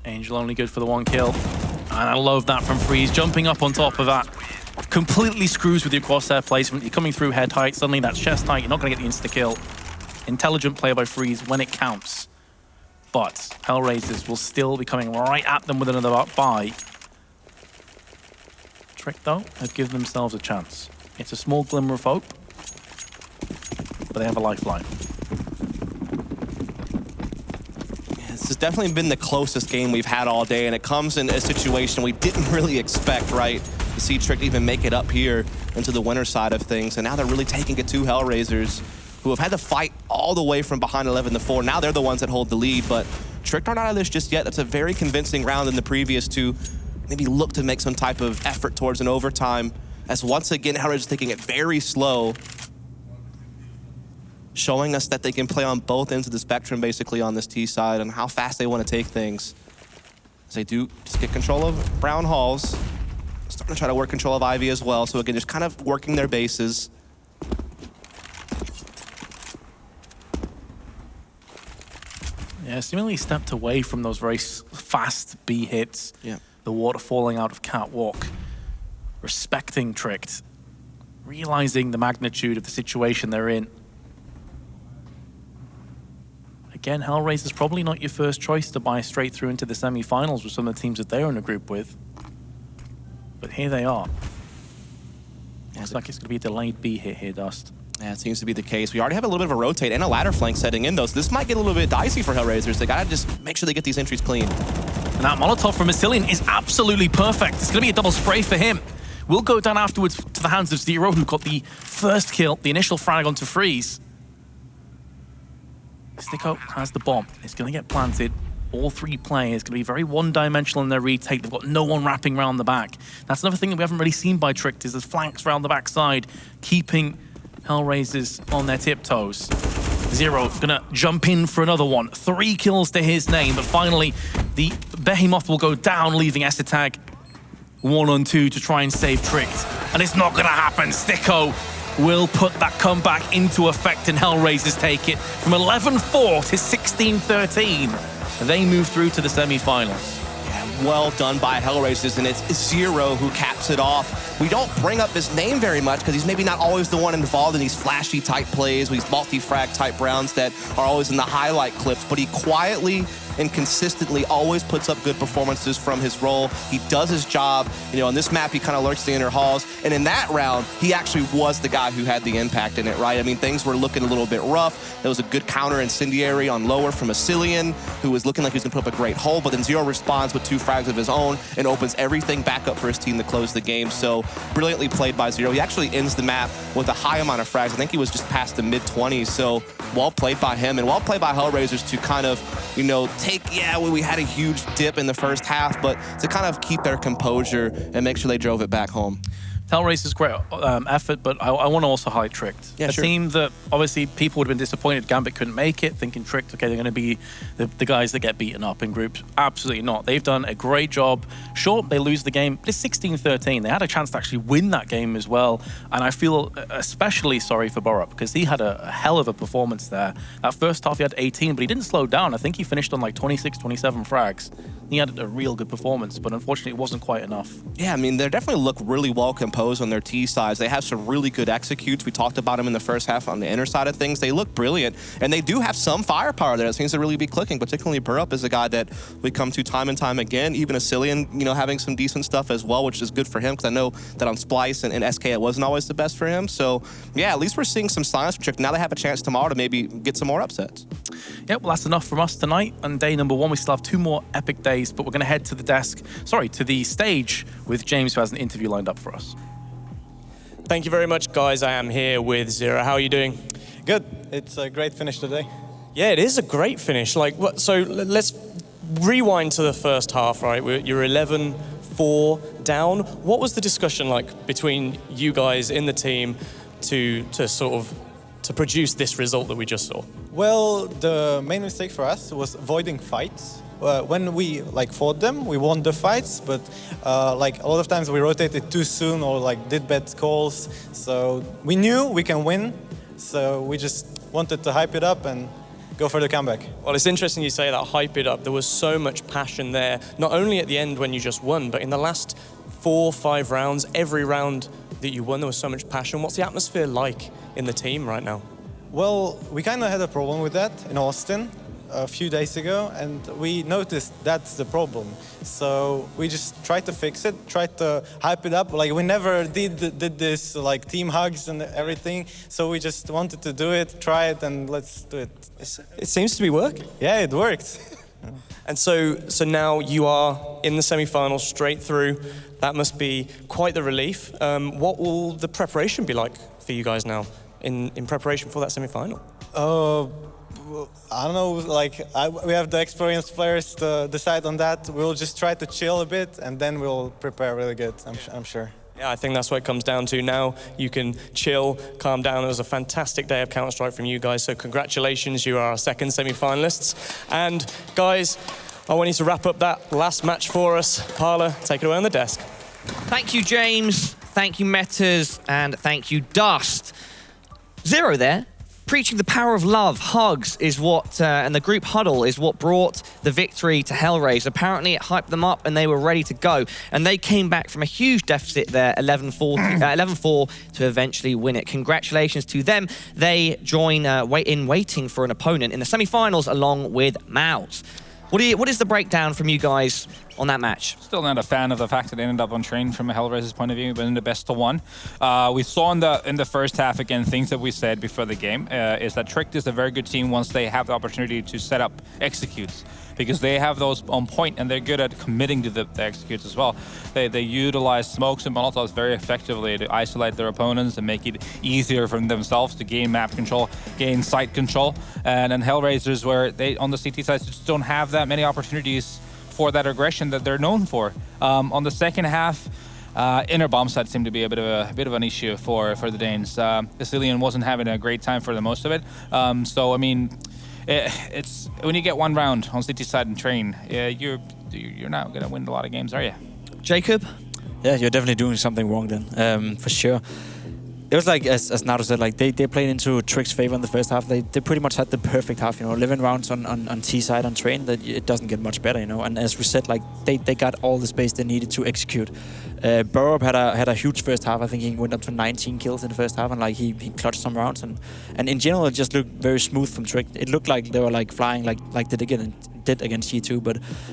Angel only good for the 1 kill. And I love that from Freeze, jumping up on top of that. Completely screws with your crosshair placement. You're coming through head height, suddenly that's chest height, you're not gonna get the insta-kill. Intelligent play by Freeze when it counts. But HellRaisers will still be coming right at them with another buy. Trick, though, have given themselves a chance. It's a small glimmer of hope, but they have a lifeline. Yeah, this has definitely been the closest game we've had all day, and it comes in a situation we didn't really expect, right? To see Trick even make it up here into the winner side of things, and now they're really taking it to HellRaisers, who have had to fight all the way from behind 11-4. Now they're the ones that hold the lead, but Trick aren't out of this just yet. That's a very convincing round in the previous 2. Maybe look to make some type of effort towards an overtime, as once again, HellRaisers taking it very slow, showing us that they can play on both ends of the spectrum, basically, on this T side, and how fast they want to take things. As they do just get control of Brown Halls, starting to try to work control of Ivy as well, so again, just kind of working their bases. Yeah, seemingly stepped away from those very fast B hits. Yeah. The water falling out of Catwalk. Respecting Tricked. Realizing the magnitude of the situation they're in. Again, HellRaisers probably not your first choice to buy straight through into the semi-finals with some of the teams that they're in a group with. But here they are. Looks like it's going to be a delayed B hit here, Dust. Yeah, it seems to be the case. We already have a little bit of a rotate and a ladder flank setting in, though, so this might get a little bit dicey for HellRaisers. They gotta just make sure they get these entries clean. And that Molotov from Massilian is absolutely perfect. It's gonna be a double spray for him. Will go down afterwards to the hands of Zero, who got the first kill, the initial frag onto Freeze. Sticko has the bomb. It's gonna get planted. All 3 players gonna be very one-dimensional in their retake. They've got no one wrapping around the back. That's another thing that we haven't really seen by Tricked, is there's flanks around the backside, keeping HellRaisers on their tiptoes. Zero gonna jump in for another one. 3 kills to his name, but finally the Behemoth will go down, leaving Essetag 1-on-2 to try and save Tricked. And it's not gonna happen. Sticko will put that comeback into effect, and HellRaisers take it from 11-4 to 16-13. They move through to the semi-finals. Well done by HellRaisers, and it's Zero who caps it off. We don't bring up his name very much because he's maybe not always the one involved in these flashy type plays, these multi-frag type rounds that are always in the highlight clips, but he quietly and consistently always puts up good performances from his role. He does his job. You know, on this map, he kind of lurks the inner halls. And in that round, he actually was the guy who had the impact in it, right? I mean, things were looking a little bit rough. There was a good counter incendiary on lower from Massilian, who was looking like he was gonna put up a great hole, but then Zero responds with 2 frags of his own and opens everything back up for his team to close the game. So brilliantly played by Zero. He actually ends the map with a high amount of frags. I think he was just past the mid-20s. So well played by him, and well played by HellRaisers to kind of, you know, we had a huge dip in the first half, but to kind of keep their composure and make sure they drove it back home. HellRaisers, great effort, but I want to also highlight Tricked. Yeah, a sure. team that obviously people would have been disappointed Gambit couldn't make it, thinking Tricked, okay, they're going to be the guys that get beaten up in groups. Absolutely not. They've done a great job. Sure, they lose the game, but it's 16-13. They had a chance to actually win that game as well, and I feel especially sorry for Borup because he had a hell of a performance there. That first half he had 18, but he didn't slow down. I think he finished on like 26, 27 frags. He had a real good performance, but unfortunately it wasn't quite enough. Yeah, I mean, they definitely look really well composed on their T sides. They have some really good executes. We talked about them in the first half on the inner side of things. They look brilliant, and they do have some firepower there. It seems to really be clicking, particularly Burup is a guy that we come to time and time again. Even Asilian, you know, having some decent stuff as well, which is good for him, because I know that on Splice and SK it wasn't always the best for him. So, yeah, at least we're seeing some signs for Trick. Now they have a chance tomorrow to maybe get some more upsets. Yeah, well, that's enough from us tonight. On day number 1, we still have 2 more epic days, but we're going to head to the stage with James, who has an interview lined up for us. Thank you very much, guys. I am here with Zero. How are you doing? Good. It's a great finish today. Yeah, it is a great finish. Like, what? So let's rewind to the first half, right? You're 11-4 down. What was the discussion like between you guys in the team to produce this result that we just saw? Well, the main mistake for us was avoiding fights. When we fought them, we won the fights, but a lot of times we rotated too soon or did bad calls. So we knew we can win, so we just wanted to hype it up and go for the comeback. Well, it's interesting you say that, hype it up. There was so much passion there, not only at the end when you just won, but in the last 4 or 5 rounds, every round that you won, there was so much passion. What's the atmosphere like in the team right now? Well, we kind of had a problem with that in Austin a few days ago, and we noticed that's the problem. So we just tried to fix it, tried to hype it up. We never did this team hugs and everything. So we just wanted to do it, try it, and let's do it. It seems to be working. Yeah, it worked. And so now you are in the semi-finals straight through. That must be quite the relief. What will the preparation be like for you guys now in preparation for that semi-final? I don't know, we have the experienced players to decide on that. We'll just try to chill a bit, and then we'll prepare really good, I'm sure. Yeah, I think that's what it comes down to now. You can chill, calm down. It was a fantastic day of Counter-Strike from you guys, so congratulations, you are our second semi-finalists. And guys, I want you to wrap up that last match for us. Parla, take it away on the desk. Thank you, James. Thank you, Metas. And thank you, Dust. Zero there. Preaching the power of love, hugs is what, and the group huddle is what brought the victory to HellRaisers. Apparently it hyped them up and they were ready to go. And they came back from a huge deficit there, 11-4 to eventually win it. Congratulations to them. They join waiting for an opponent in the semi-finals along with Mouse. What is the breakdown from you guys on that match? Still not a fan of the fact that they ended up on train from a HellRaisers point of view, but in the best of 1. We saw in the first half, again, things that we said before the game, is that Tricked is a very good team once they have the opportunity to set up executes, because they have those on point and they're good at committing to the executes as well. They utilize smokes and molotovs very effectively to isolate their opponents and make it easier for themselves to gain map control, gain site control. And then HellRaisers, where they on the CT side just don't have that many opportunities for that aggression that they're known for. On the second half, inner bomb side seemed to be a bit of an issue for the Danes. Asilian wasn't having a great time for the most of it. So I mean, it's when you get 1 round on CT side and train, you're not gonna win a lot of games, are you? Jacob? Yeah, you're definitely doing something wrong then, for sure. It was as Nato said, they played into Trick's favor in the first half. They pretty much had the perfect half, 11 rounds on T side on train. That it doesn't get much better, And as we said, they got all the space they needed to execute. Burup had a huge first half. I think he went up to 19 kills in the first half, and he clutched some rounds. And in general, it just looked very smooth from Trick. It looked like they were flying like they did against G2,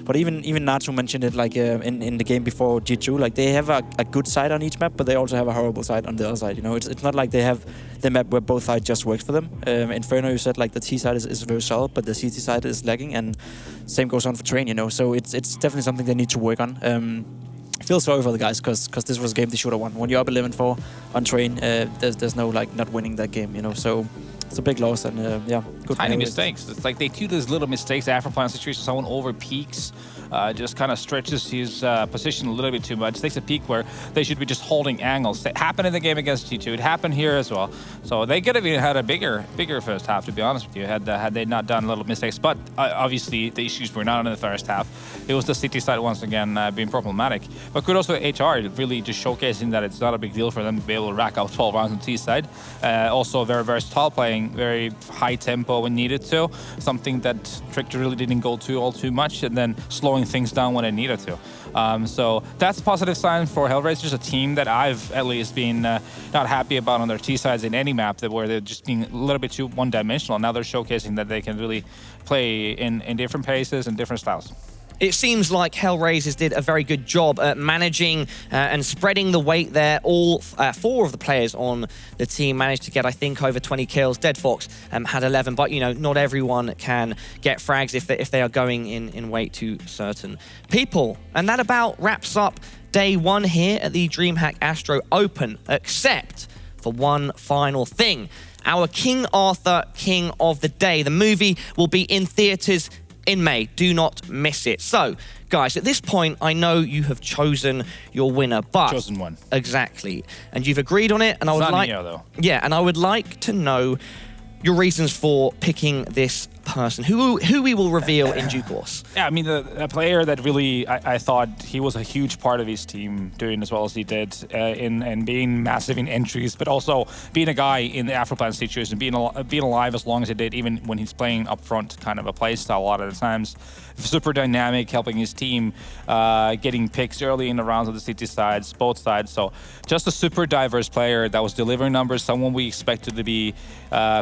but even Natsu mentioned it in the game before G2, they have a good side on each map, but they also have a horrible side on the other side. It's not like they have the map where both sides just works for them. Inferno, you said the T side is very solid, but the CT side is lagging, and same goes on for train. So it's definitely something they need to work on. I feel sorry for the guys because this was a game they should have won. When you're up 11-4 on train, there's no not winning that game. So it's a big loss, and yeah, Good tiny for mistakes. It's like they do these little mistakes after playing situations. Someone over peaks, just kind of stretches his position a little bit too much. Takes a peak where they should be just holding angles. It happened in the game against G2. It happened here as well. So they could have even had a bigger first half, to be honest with you, had they not done little mistakes. But obviously the issues were not in the first half. It was the City side once again being problematic. But kudos to HR, really just showcasing that it's not a big deal for them to be able to rack out 12 rounds on T side. Also very versatile, playing very high tempo when needed to. Something that Trick really didn't go to all too much, and then slowing things down when it needed to. So that's a positive sign for HellRaisers, a team that I've at least been not happy about on their T sides in any map, where they're just being a little bit too one-dimensional. Now they're showcasing that they can really play in different paces and different styles. It seems like HellRaisers did a very good job at managing and spreading the weight there. All 4 of the players on the team managed to get, I think, over 20 kills. Dead Fox had 11, but, you know, not everyone can get frags if they are going in weight to certain people. And that about wraps up day 1 here at the DreamHack Astro Open, except for one final thing. Our King Arthur King of the Day. The movie will be in theaters in May. Do not miss it. So, guys, at this point, I know you have chosen your winner, but Chosen one. Exactly, and you've agreed on it. And I would like, though. yeah, and I would like to know your reasons for picking this person, who we will reveal in due course. Yeah, I mean, a player that really, I thought he was a huge part of his team, doing as well as he did, in being massive in entries, but also being a guy in the Afroplan situation, being alive as long as he did, even when he's playing up front, kind of a play style a lot of the times. Super dynamic, helping his team, getting picks early in the rounds of the City sides, both sides. So just a super diverse player that was delivering numbers, someone we expected to be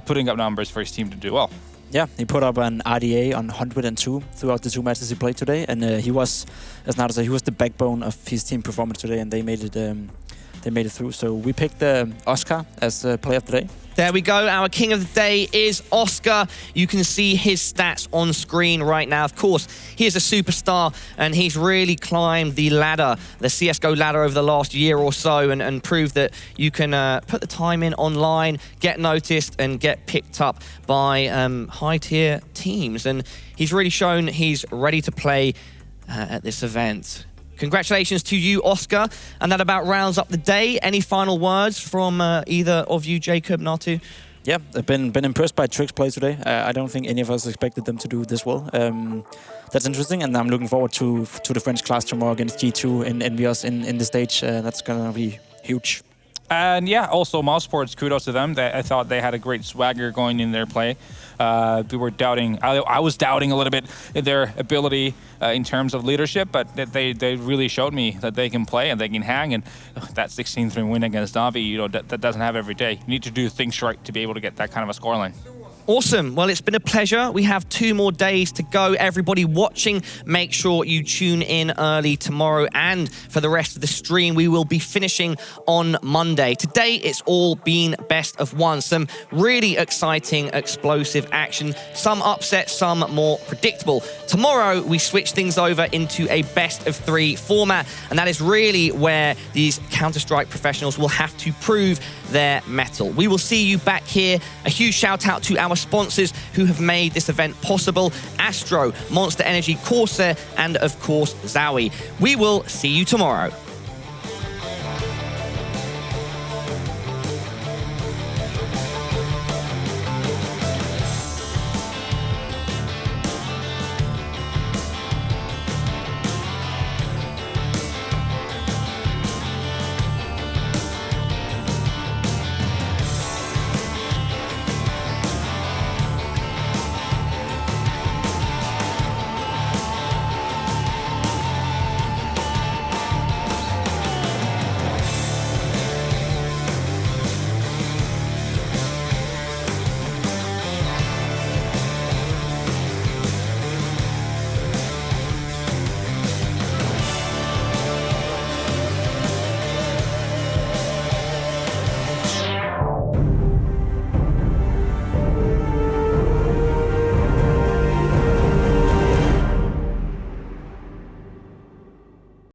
putting up numbers for his team to do well. Yeah, he put up an RDA on 102 throughout the 2 matches he played today, and he was, as Nato said, he was the backbone of his team performance today, and they made it through. So we picked Oscar as player of the day. There we go. Our King of the Day is Oscar. You can see his stats on screen right now. Of course, he is a superstar, and he's really climbed the ladder, the CSGO ladder, over the last year or so, and proved that you can put the time in online, get noticed, and get picked up by high-tier teams. And he's really shown he's ready to play at this event. Congratulations to you, Oscar. And that about rounds up the day. Any final words from either of you, Jacob, Natu? Yeah, I've been impressed by Trick's play today. I don't think any of us expected them to do this well. That's interesting, and I'm looking forward to the French clash tomorrow against G2 and Envious in the stage. That's going to be huge. And yeah, also Mousesports, kudos to them. I thought they had a great swagger going in their play. We were doubting, I was doubting a little bit their ability in terms of leadership, but they really showed me that they can play and they can hang. And that 16-3 win against Navi, you know, that doesn't have every day. You need to do things right to be able to get that kind of a scoreline. Awesome. Well, it's been a pleasure. We have 2 more days to go. Everybody watching, make sure you tune in early tomorrow. And for the rest of the stream, we will be finishing on Monday. Today, it's all been best of 1. Some really exciting, explosive action. Some upset, some more predictable. Tomorrow, we switch things over into a best of 3 format. And that is really where these Counter-Strike professionals will have to prove their mettle. We will see you back here. A huge shout out to our sponsors who have made this event possible: Astro, Monster Energy, Corsair, and of course, Zowie. We will see you tomorrow.